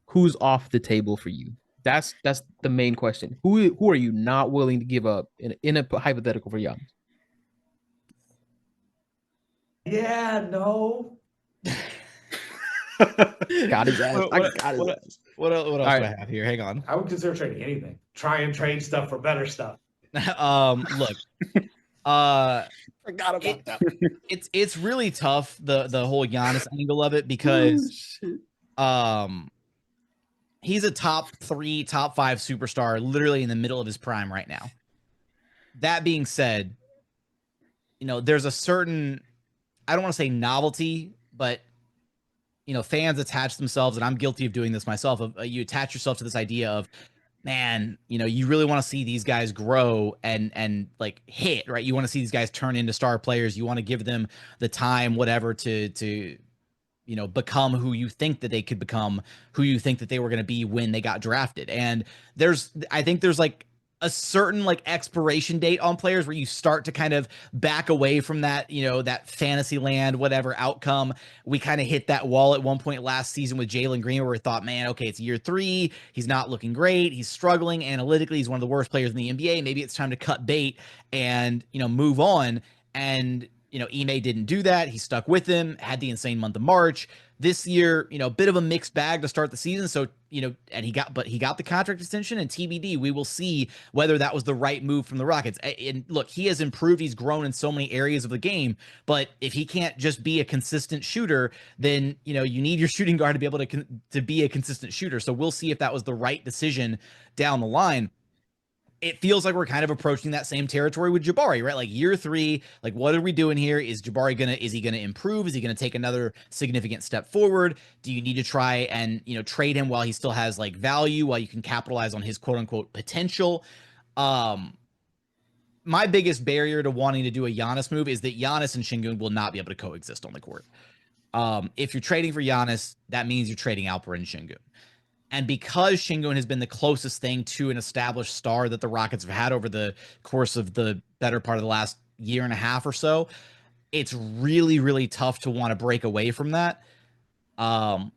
Who's off the table for you?" That's the main question. Who are you not willing to give up in a hypothetical for Giannis? Yeah, no. Got his ass. I got his ass. What else do right. I have here? Hang on. I would consider trading anything. Try and trade stuff for better stuff. Look, Forgot about that. it's really tough, the whole Giannis angle of it, because he's a top 3, top 5 superstar, literally in the middle of his prime right now. That being said, there's a certain, I don't want to say novelty, but fans attach themselves, and I'm guilty of doing this myself, of you attach yourself to this idea of, man, you really want to see these guys grow and like hit, right? You want to see these guys turn into star players. You want to give them the time, whatever, to become who you think that they could become, who you think that they were going to be when they got drafted. And I think there's like a certain like expiration date on players where you start to kind of back away from that, that fantasy land, whatever outcome. We kind of hit that wall at one point last season with Jalen Green, where we thought, man, okay, it's year 3. He's not looking great. He's struggling analytically. He's one of the worst players in the NBA. Maybe it's time to cut bait and, move on. And, Ime didn't do that. He stuck with him, had the insane month of March. This year, bit of a mixed bag to start the season. So, and he got the contract extension, and TBD, we will see whether that was the right move from the Rockets. And look, he has improved. He's grown in so many areas of the game, but if he can't just be a consistent shooter, then, you need your shooting guard to be able to be a consistent shooter. So we'll see if that was the right decision down the line. It feels like we're kind of approaching that same territory with Jabari, right? Like year 3, like what are we doing here? Is he gonna improve? Is he gonna take another significant step forward? Do you need to try and, trade him while he still has like value, while you can capitalize on his quote unquote potential? My biggest barrier to wanting to do a Giannis move is that Giannis and Şengün will not be able to coexist on the court. If you're trading for Giannis, that means you're trading Alperen and Şengün. And because Şengün has been the closest thing to an established star that the Rockets have had over the course of the better part of the last year and a half or so, it's really, really tough to want to break away from that. The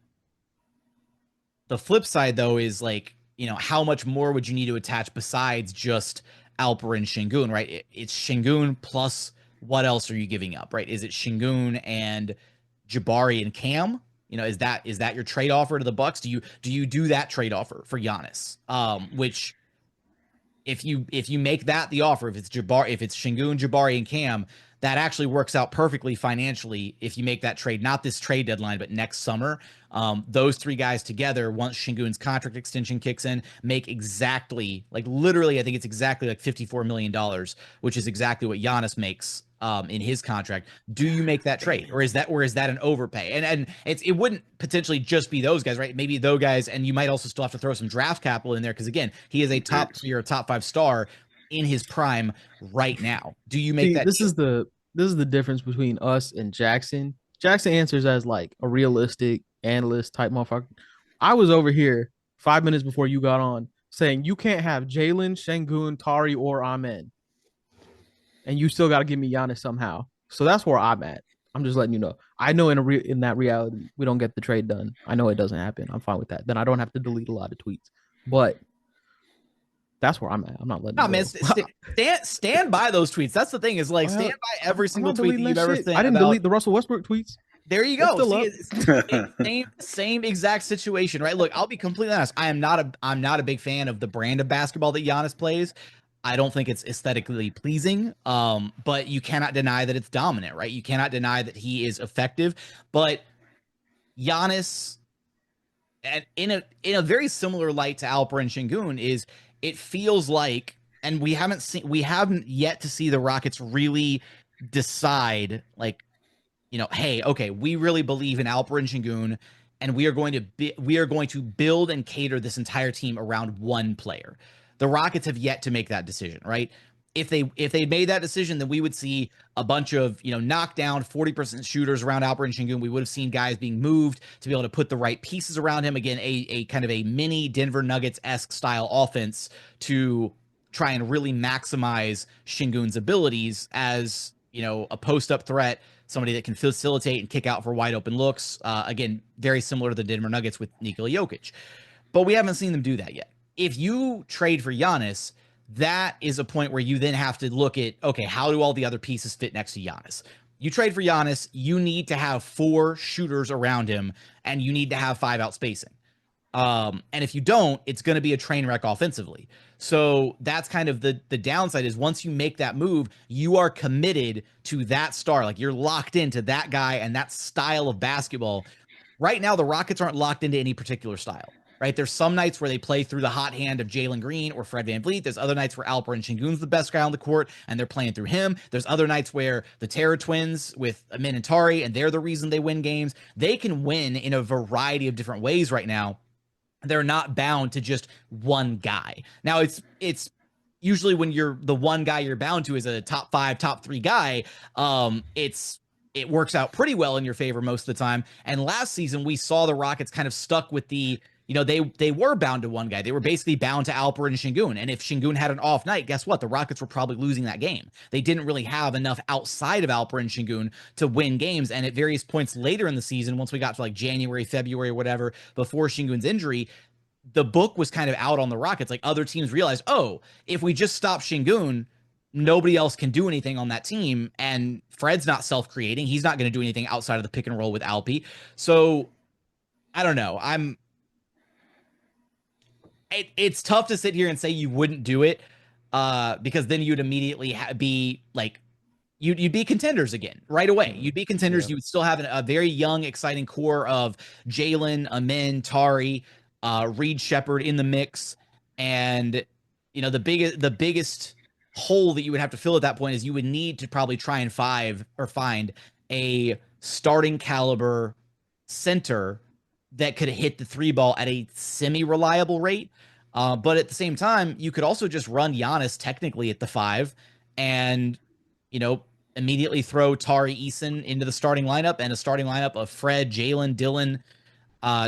flip side, though, is like, how much more would you need to attach besides just Alper and Şengün, right? It's Şengün plus what else are you giving up, right? Is it Şengün and Jabari and Cam? Is that your trade offer to the Bucks? Do you do that trade offer for Giannis? Which if you make that the offer, if it's Şengün, Jabari, and Cam, that actually works out perfectly financially if you make that trade, not this trade deadline, but next summer. Those three guys together, once Şengün's contract extension kicks in, make exactly, like literally, I think it's exactly like $54 million, which is exactly what Giannis makes in his contract. Do you make that trade, or is that an overpay? And it wouldn't potentially just be those guys, right? Maybe those guys, and you might also still have to throw some draft capital in there because again, he is a top 3 or top 5 star in his prime right now. Do you make that? This is the difference between us and Jackson. Jackson answers as like a realistic analyst type motherfucker. I was over here 5 minutes before you got on saying you can't have Jalen, Şengün, Tari, or Amen, and you still got to give me Giannis somehow. So that's where I'm at. I'm just letting you know. I know in that reality we don't get the trade done. I know it doesn't happen. I'm fine with that. Then I don't have to delete a lot of tweets. But that's where I'm at. I'm not letting. No, man, stand by those tweets. That's the thing, is like stand by every single tweet that you've ever seen. I didn't delete the Russell Westbrook tweets. There you go. See, same exact situation, right? Look, I'll be completely honest. I'm not a big fan of the brand of basketball that Giannis plays. I don't think it's aesthetically pleasing. But you cannot deny that it's dominant, right? You cannot deny that he is effective. But Giannis, and in a very similar light to Alper and Şengün, is it feels like, and we haven't yet to see the Rockets really decide, like, hey, okay, we really believe in Alper and Şengün, and we are going to build and cater this entire team around one player. The Rockets have yet to make that decision, right? If they made that decision, then we would see a bunch of, knockdown 40% shooters around Alper and Şengün. We would have seen guys being moved to be able to put the right pieces around him. Again, a kind of a mini Denver Nuggets-esque style offense to try and really maximize Şengün's abilities as, a post-up threat, somebody that can facilitate and kick out for wide open looks. Again, very similar to the Denver Nuggets with Nikola Jokic. But we haven't seen them do that yet. If you trade for Giannis, that is a point where you then have to look at, okay, how do all the other pieces fit next to Giannis? You trade for Giannis, you need to have 4 shooters around him, and you need to have 5 out spacing. And if you don't, it's going to be a train wreck offensively. So that's kind of the downside, is once you make that move, you are committed to that star. Like, you're locked into that guy and that style of basketball. Right now, the Rockets aren't locked into any particular style. Right? There's some nights where they play through the hot hand of Jalen Green or Fred VanVleet. There's other nights where Alper and Şengün's the best guy on the court, and they're playing through him. There's other nights where the Terror Twins with Amin and Tari, and they're the reason they win games. They can win in a variety of different ways right now. They're not bound to just one guy. Now, it's usually when you're the one guy you're bound to is a top 5, top 3 guy. It works out pretty well in your favor most of the time. And last season, we saw the Rockets kind of stuck with the, they were bound to one guy. They were basically bound to Alper and Şengün. And if Şengün had an off night, guess what? The Rockets were probably losing that game. They didn't really have enough outside of Alper and Şengün to win games. And at various points later in the season, once we got to like January, February, whatever, before Şengün's injury, the book was kind of out on the Rockets. Like, other teams realized, oh, if we just stop Şengün, nobody else can do anything on that team. And Fred's not self-creating. He's not going to do anything outside of the pick and roll with Alpi. So I don't know. It's tough to sit here and say you wouldn't do it, because then you'd immediately be like, you'd be contenders again right away. You'd be contenders. Yeah. You would still have a very young, exciting core of Jalen, Amin, Tari, Reed Shepherd in the mix. And, the biggest hole that you would have to fill at that point is you would need to probably try and find a starting caliber center that could hit the 3 ball at a semi-reliable rate. But at the same time, you could also just run Giannis technically at the 5 and, immediately throw Tari, Eason into the starting lineup, and a starting lineup of Fred, Jalen, Dylan,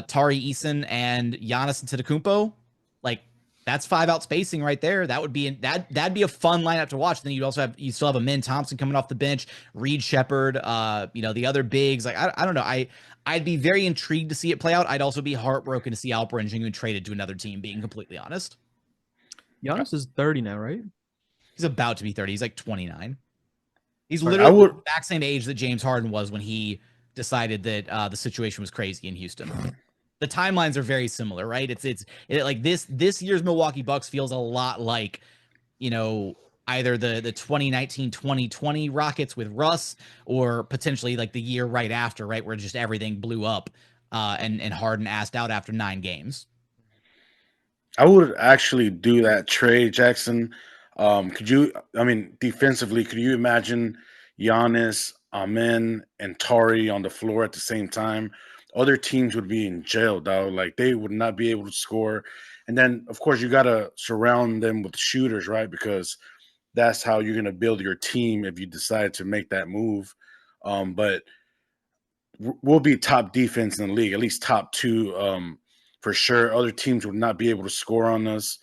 Tari, Eason, and Giannis Antetokounmpo, like that's 5 out spacing right there. That'd be a fun lineup to watch. Then you still have a Min Thompson coming off the bench, Reed Shepherd, the other bigs. Like I don't know. I'd be very intrigued to see it play out. I'd also be heartbroken to see Alperen Sengun traded to another team, being completely honest. Giannis is 30 now, right? He's about to be 30. He's like 29. He's literally the exact same age that James Harden was when he decided that the situation was crazy in Houston. The timelines are very similar, right? It's like this year's Milwaukee Bucks feels a lot like, either the 2019-2020 Rockets with Russ, or potentially like the year right after, right, where just everything blew up and Harden asked out after 9 games. I would actually do that trade, Jackson. Defensively, could you imagine Giannis, Amen, and Tari on the floor at the same time? Other teams would be in jail, dog. Like, they would not be able to score. And then, of course, you got to surround them with shooters, right? Because that's how you're going to build your team if you decide to make that move. But we'll be top defense in the league, at least top 2 for sure. Other teams would not be able to score on us.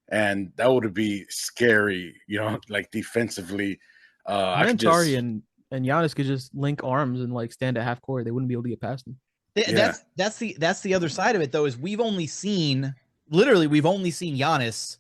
And that would be scary, like defensively. Tari and Giannis could just link arms and like stand at half court. They wouldn't be able to get past them. That's the other side of it, though, is we've only seen Giannis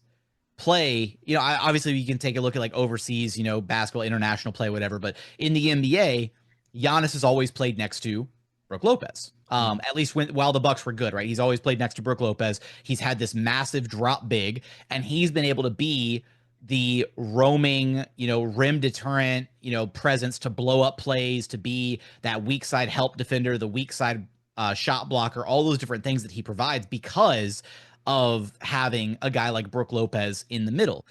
play. Obviously you can take a look at like overseas, basketball, international play, whatever. But in the NBA, Giannis has always played next to Brook Lopez. At least while the Bucks were good, right? He's always played next to Brook Lopez. He's had this massive drop big, and he's been able to be the roaming, rim deterrent, presence to blow up plays, to be that weak side help defender, the weak side shot blocker, all those different things that he provides because of having a guy like Brook Lopez in the middle.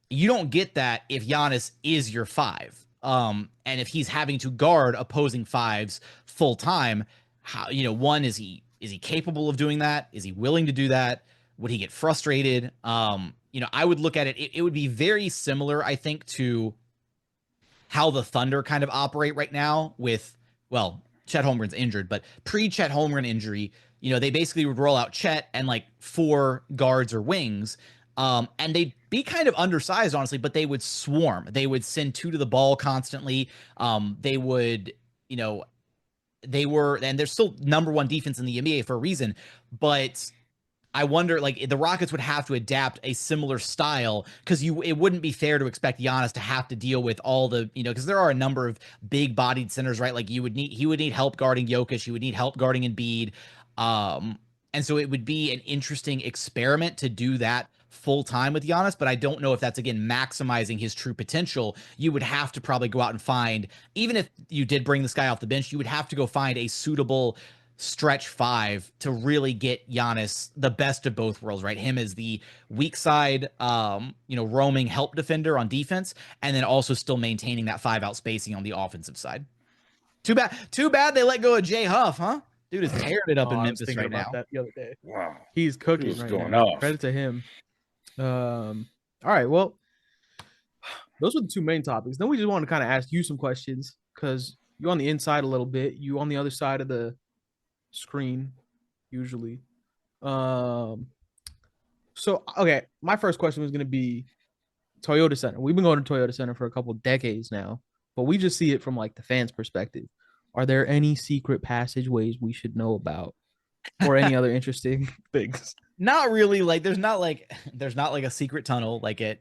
You don't get that if Giannis is your 5. And if he's having to guard opposing 5s full time, how, one, is he capable of doing that? Is he willing to do that? Would he get frustrated? I would look at it. It would be very similar, I think, to how the Thunder kind of operate right now with, Chet Holmgren's injured, but pre-Chet Holmgren injury, they basically would roll out Chet and like 4 guards or wings. And they'd be kind of undersized, honestly, but they would swarm. They would send 2 to the ball constantly. They would, and they're still number 1 defense in the NBA for a reason. But I wonder, like, the Rockets would have to adapt a similar style, because it wouldn't be fair to expect Giannis to have to deal with all the, because there are a number of big-bodied centers, right? Like, he would need help guarding Jokic. He would need help guarding Embiid. And so it would be an interesting experiment to do that full time with Giannis, but I don't know if that's, again, maximizing his true potential. You would have to probably go out and find, even if you did bring this guy off the bench, you would have to go find a suitable stretch 5 to really get Giannis the best of both worlds, right? Him as the weak side, roaming help defender on defense, and then also still maintaining that 5 out spacing on the offensive side. Too bad they let go of Jay Huff, huh? Dude is tearing it up in Memphis right now. That the other day. Wow. He's cooking right now. Credit to him. All right, well, those were the 2 main topics. Then we just want to kind of ask you some questions, because you're on the inside a little bit. You on the other side of the screen, usually. So, okay, my first question was going to be Toyota Center. We've been going to Toyota Center for a couple decades now, but we just see it from like the fans' perspective. Are there any secret passageways we should know about, or any other interesting things? Not really. Like, there's not like a secret tunnel like at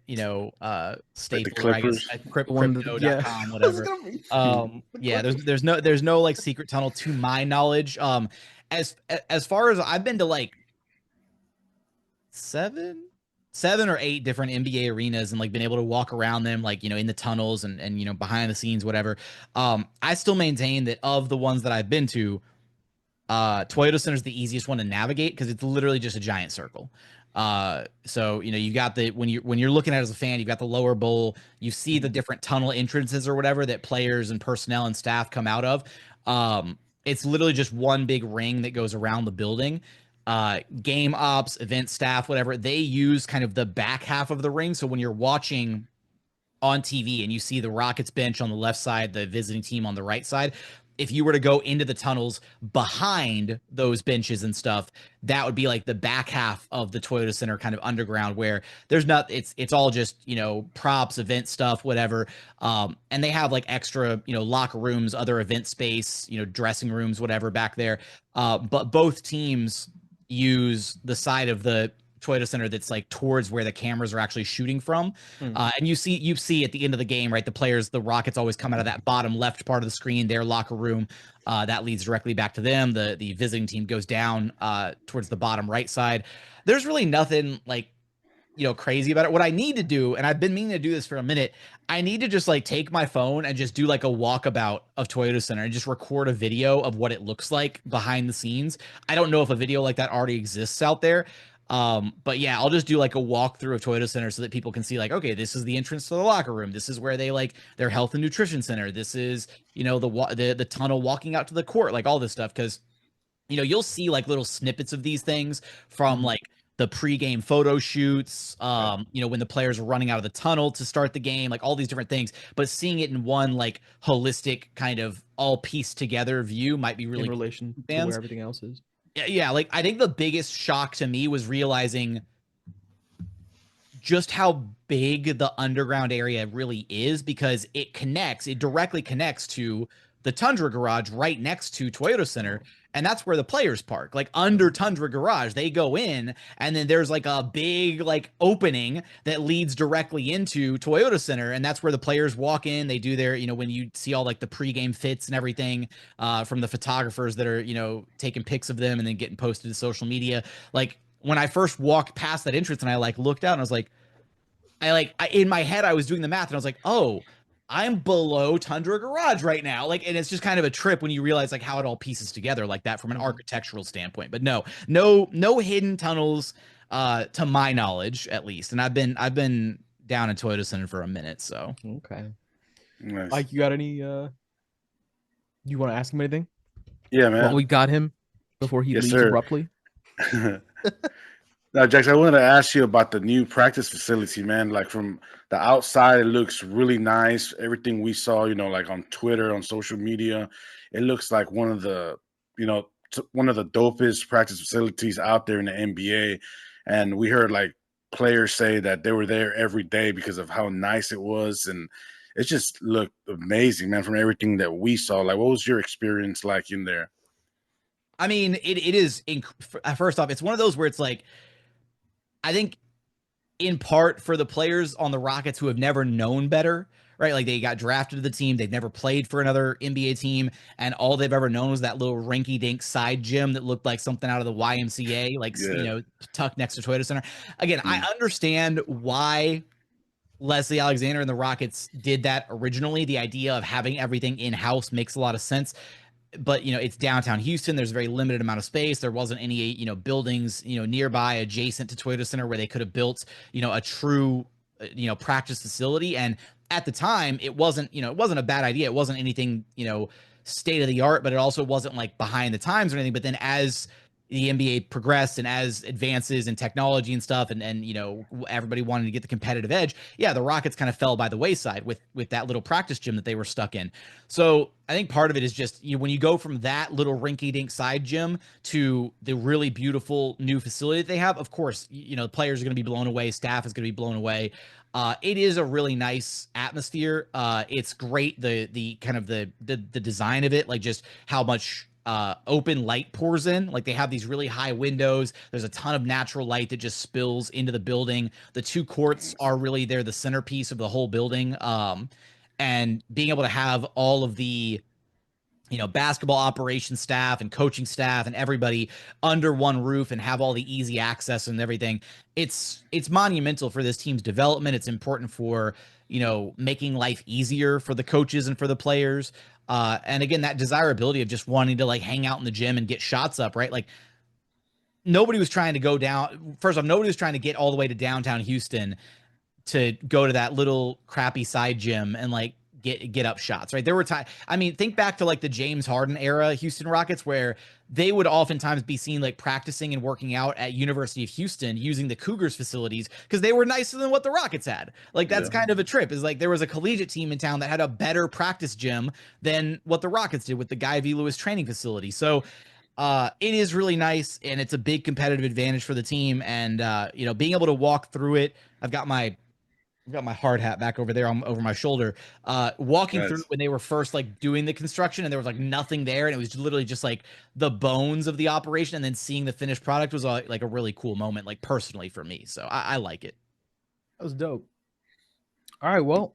Staples, like I guess, crypto.com, whatever. There's no like secret tunnel to my knowledge. As far as I've been to, like 7 or 8 different NBA arenas, and like been able to walk around them, like, in the tunnels and behind the scenes, whatever. I still maintain that of the ones that I've been to, Toyota Center is the easiest one to navigate, because it's literally just a giant circle. So you got when you're looking at it as a fan, you've got the lower bowl, you see the different tunnel entrances or whatever that players and personnel and staff come out of. It's literally just one big ring that goes around the building. Game ops, event staff, whatever, they use kind of the back half of the ring. So when you're watching on TV and you see the Rockets bench on the left side, the visiting team on the right side, if you were to go into the tunnels behind those benches and stuff, that would be like the back half of the Toyota Center kind of underground, where there's not, it's all just, props, event stuff, whatever. And they have like extra, locker rooms, other event space, dressing rooms, whatever back there. But both teams use the side of the Toyota Center that's like towards where the cameras are actually shooting from. And you see at the end of the game, right, the Rockets always come out of that bottom left part of the screen, their locker room, that leads directly back to them. The visiting team goes down towards the bottom right side. There's really nothing like, crazy about it. What I need to do, and I've been meaning to do this for a minute, I need to just like take my phone and just do like a walkabout of Toyota Center and just record a video of what it looks like behind the scenes. I don't know if a video like that already exists out there. But yeah, I'll just do like a walkthrough of Toyota Center so that people can see like, okay, this is the entrance to the locker room. This is where they like their health and nutrition center. This is, the tunnel walking out to the court, like all this stuff. Cause you'll see like little snippets of these things from like the pregame photo shoots, when the players are running out of the tunnel to start the game, like all these different things, but seeing it in one like holistic kind of all pieced together view might be really in relation to where everything else is. Yeah, like I think the biggest shock to me was realizing just how big the underground area really is, because it directly connects to the Tundra Garage right next to Toyota Center, and that's where the players park. Like under Tundra Garage, they go in, and then there's like a big like opening that leads directly into Toyota Center, and that's where the players walk in. They do their, when you see all like the pregame fits and everything from the photographers that are, taking pics of them and then getting posted to social media. Like when I first walked past that entrance and I like looked out and I was like, in my head I was doing the math and I was like, oh, I'm below Tundra Garage right now. Like, and it's just kind of a trip when you realize like how it all pieces together like that from an architectural standpoint. But no hidden tunnels, to my knowledge, at least. And I've been down in Toyota Center for a minute. So Okay. Nice. Like, you got any, you want to ask him anything? Yeah, man. Well, we got him before he Yes, leaves sir. abruptly. Now, Jackson, I wanted to ask you about the new practice facility, man. Like from the outside, it looks really nice. Everything we saw, like on Twitter, on social media, it looks like one of the dopest practice facilities out there in the NBA. And we heard like players say that they were there every day because of how nice it was. And it just looked amazing, man, from everything that we saw. Like, what was your experience like in there? I mean, it is, first off, it's one of those where it's like, I think in part for the players on the Rockets who have never known better, right? Like they got drafted to the team. They've never played for another NBA team. And all they've ever known was that little rinky dink side gym that looked like something out of the YMCA, like, tucked next to Toyota Center. Again, I understand why Leslie Alexander and the Rockets did that originally. The idea of having everything in-house makes a lot of sense. But, it's downtown Houston. There's a very limited amount of space. There wasn't any, buildings, nearby adjacent to Toyota Center where they could have built, a true, practice facility. And at the time, it wasn't a bad idea. It wasn't anything, state of the art, but it also wasn't like behind the times or anything. But then as the NBA progressed and as advances in technology and stuff, and everybody wanted to get the competitive edge, the Rockets kind of fell by the wayside with that little practice gym that they were stuck in. So I think part of it is just when you go from that little rinky-dink side gym to the really beautiful new facility that they have, of course, the players are going to be blown away, staff is going to be blown away. It is a really nice atmosphere. It's great, the kind of the design of it, like just how much open light pours in. Like they have these really high windows. There's a ton of natural light that just spills into the building. The two courts are really, they're the centerpiece of the whole building. And being able to have all of the, basketball operations staff and coaching staff and everybody under one roof and have all the easy access and everything, it's monumental for this team's development. It's important for, making life easier for the coaches and for the players. And again, that desirability of just wanting to like hang out in the gym and get shots up, right? Like nobody was trying to go down. First off, nobody was trying to get all the way to downtown Houston to go to that little crappy side gym and like get up shots, right? There were times, I mean, think back to like the James Harden era Houston Rockets, where they would oftentimes be seen like practicing and working out at University of Houston using the Cougars facilities because they were nicer than what the Rockets had. Like that's kind of a trip, is like there was a collegiate team in town that had a better practice gym than what the Rockets did with the Guy V. Lewis training facility. So it is really nice, and it's a big competitive advantage for the team. And you know, being able to walk through it, I've got my hard hat back over there over my shoulder. Walking through when they were first like doing the construction, and there was like nothing there, and it was literally just like the bones of the operation, and then seeing the finished product was like a really cool moment, like personally for me. So I like it. That was dope. All right, well,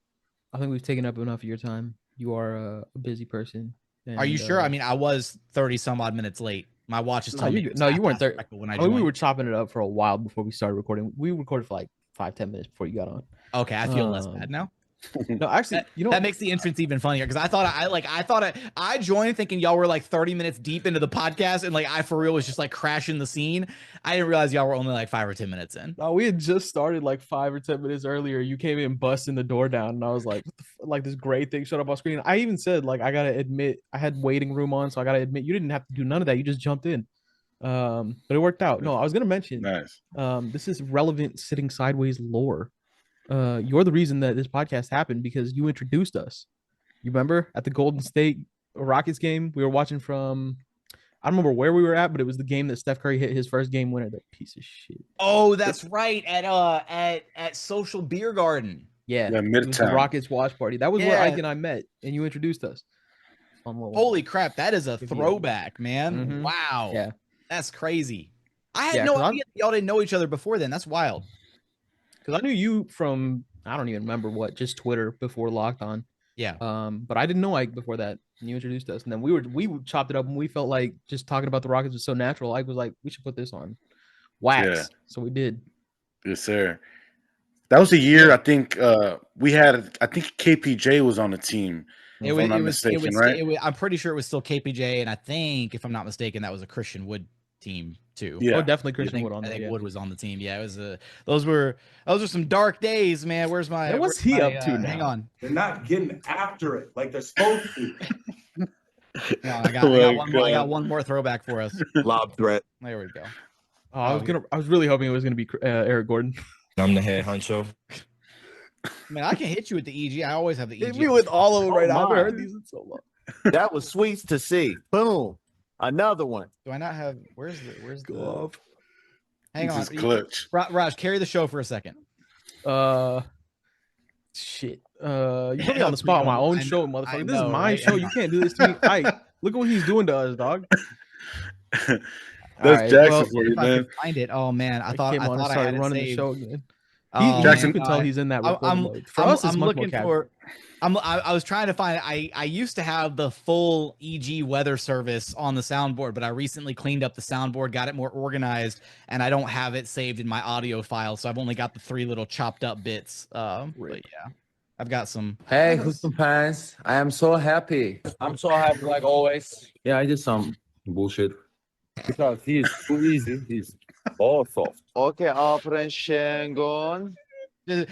I think we've taken up enough of your time. You are a busy person. Are you sure? I mean, I was 30 some odd minutes late. My watch is telling me. No, you weren't there. When I mean, we were chopping it up for a while before we started recording. We recorded for like 5-10 minutes before you got on. Okay, I feel less bad now. No, actually, you know that makes the entrance even funnier because I joined thinking y'all were like 30 minutes deep into the podcast, and like I for real was just like crashing the scene. I didn't realize y'all were only like 5 or 10 minutes in. No, we had just started like 5 or 10 minutes earlier. You came in busting the door down, and I was like, what the like this great thing showed up on screen. I even said like I gotta admit I had waiting room on, so I gotta admit you didn't have to do none of that. You just jumped in. But it worked out. No, I was gonna mention this is relevant Sitting Sideways lore. You're the reason that this podcast happened because you introduced us. You remember at the Golden State Rockets game we were watching from, I don't remember where we were at, but it was the game that Steph Curry hit his first game winner. That piece of shit. Oh, that's right. At Social Beer Garden. Yeah, Midtown. The Rockets watch party. That was where Ike and I met, and you introduced us. Holy crap, that is a throwback, man. Mm-hmm. Wow. Yeah, that's crazy. I had no idea y'all didn't know each other before then. That's wild. Because I knew you from, I don't even remember what, just Twitter before Locked On. Yeah. But I didn't know Ike before that. And you introduced us. And then we chopped it up, and we felt like just talking about the Rockets was so natural. Ike was like, we should put this on wax. Yeah. So we did. Yes, sir. That was the year I think we had, I think KPJ was on the team. It was, right? I'm pretty sure it was still KPJ. And I think, if I'm not mistaken, that was a Christian Wood team too. Yeah, definitely Christian Wood on there. I think Wood was on the team. Yeah, it was those were some dark days, man. Where's my what's he up to now? Hang on. They're not getting after it like they're supposed to. No, I got one more throwback for us. Lob threat. There we go. Oh, I was really hoping it was gonna be Eric Gordon. I'm the head honcho. Man, I can hit you with the EG. I always have the EG. Hit me with all of them right now. I haven't heard these in so long. That was sweets to see. Boom. Another one. Do I not have? Where's the glove? Hang on, clutch. Raj, carry the show for a second. Shit. You put me on the spot on my own show, motherfucker. This is my show. You can't do this to me. Look at what he's doing to us, dog. That's Jackson for you, man. Find it. Oh man, I thought I had running the show again. Jackson, you can tell he's in that. I'm looking for. I was trying to find. I used to have the full EG weather service on the soundboard, but I recently cleaned up the soundboard, got it more organized, and I don't have it saved in my audio file. So I've only got the 3 little chopped up bits. But yeah, I've got some. Hey, Houston fans! I am so happy. I'm so happy, like always. Yeah, I did some bullshit because he is too easy. He's all soft. Okay, Alfred Şengün.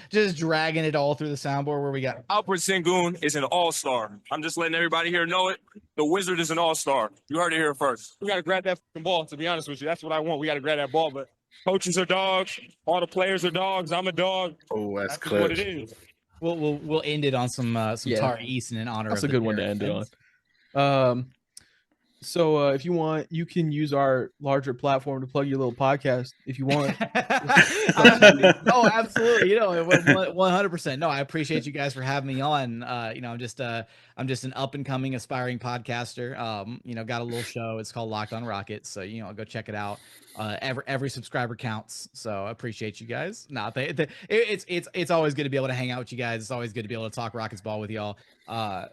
Just dragging it all through the soundboard where we got. Alfred Şengün is an all-star. I'm just letting everybody here know it. The Wizard is an all-star. You heard it here first. We got to grab that fucking ball, to be honest with you. That's what I want. We got to grab that ball, but coaches are dogs. All the players are dogs. I'm a dog. Oh, that's clutch. What it is. We'll end it on some Tari Eason in honor that's of a good one to end it on. So if you want, you can use our larger platform to plug your little podcast if you want. Oh, absolutely. 100%. No, I appreciate you guys for having me on. I'm just an up and coming aspiring podcaster. Got a little show. It's called Locked On Rockets. So, go check it out. Every subscriber counts. So I appreciate you guys. It's always good to be able to hang out with you guys. It's always good to be able to talk Rockets ball with y'all.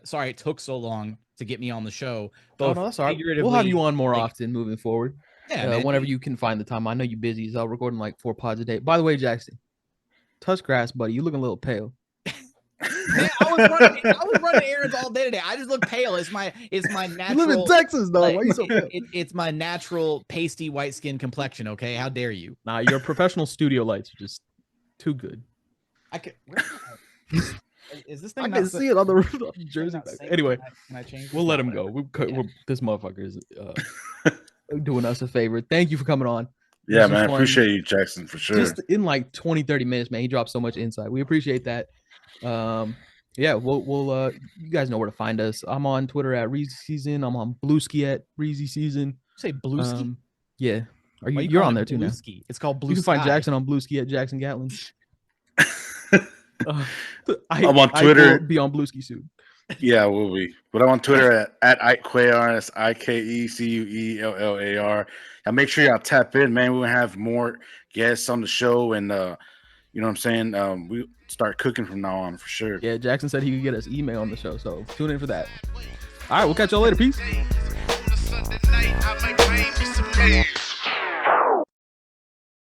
Sorry it took so long to get me on the show. No, that's all right. We'll have you on more often moving forward. Yeah, whenever you can find the time. I know you're busy, so I'm recording like 4 pods a day. By the way, Jackson, touch grass, buddy. You looking a little pale. Man, I was running errands all day today. I just look pale. It's my natural. You live in Texas, though. Why are you so pale? It's my natural pasty white skin complexion. Okay, how dare you? Nah, your professional studio lights are just too good. Is this thing? I not can sa- see it on the thing jersey. not synced? Anyway, can I change? we'll this? let No, him go. whatever. This motherfucker is doing us a favor. Thank you for coming on. Yeah, This was man. I fun. appreciate you, Jackson, for sure. Just in like 20, 30 minutes, man. He dropped so much insight. We appreciate that. Yeah, we'll you guys know where to find us. I'm on Twitter at Reezy Season. I'm on Blueski at Reezy Season. Say Blueski. Yeah. Are Why you? you You're calling on it there too now. Blueski? It's called Blue You can find Sky. Jackson on Blueski at Jackson Gatlin. I'm on Twitter. Will be on Blueski soon. Yeah, we'll be. But I'm on Twitter at Ikecuellar. That's Ikecuellar. Now make sure y'all tap in, man. We'll have more guests on the show, and you know what I'm saying. We start cooking from now on for sure. Yeah, Jackson said he could get us email on the show, so tune in for that. All right, we'll catch y'all later. Peace. On a Sunday night, I might bring you some peas.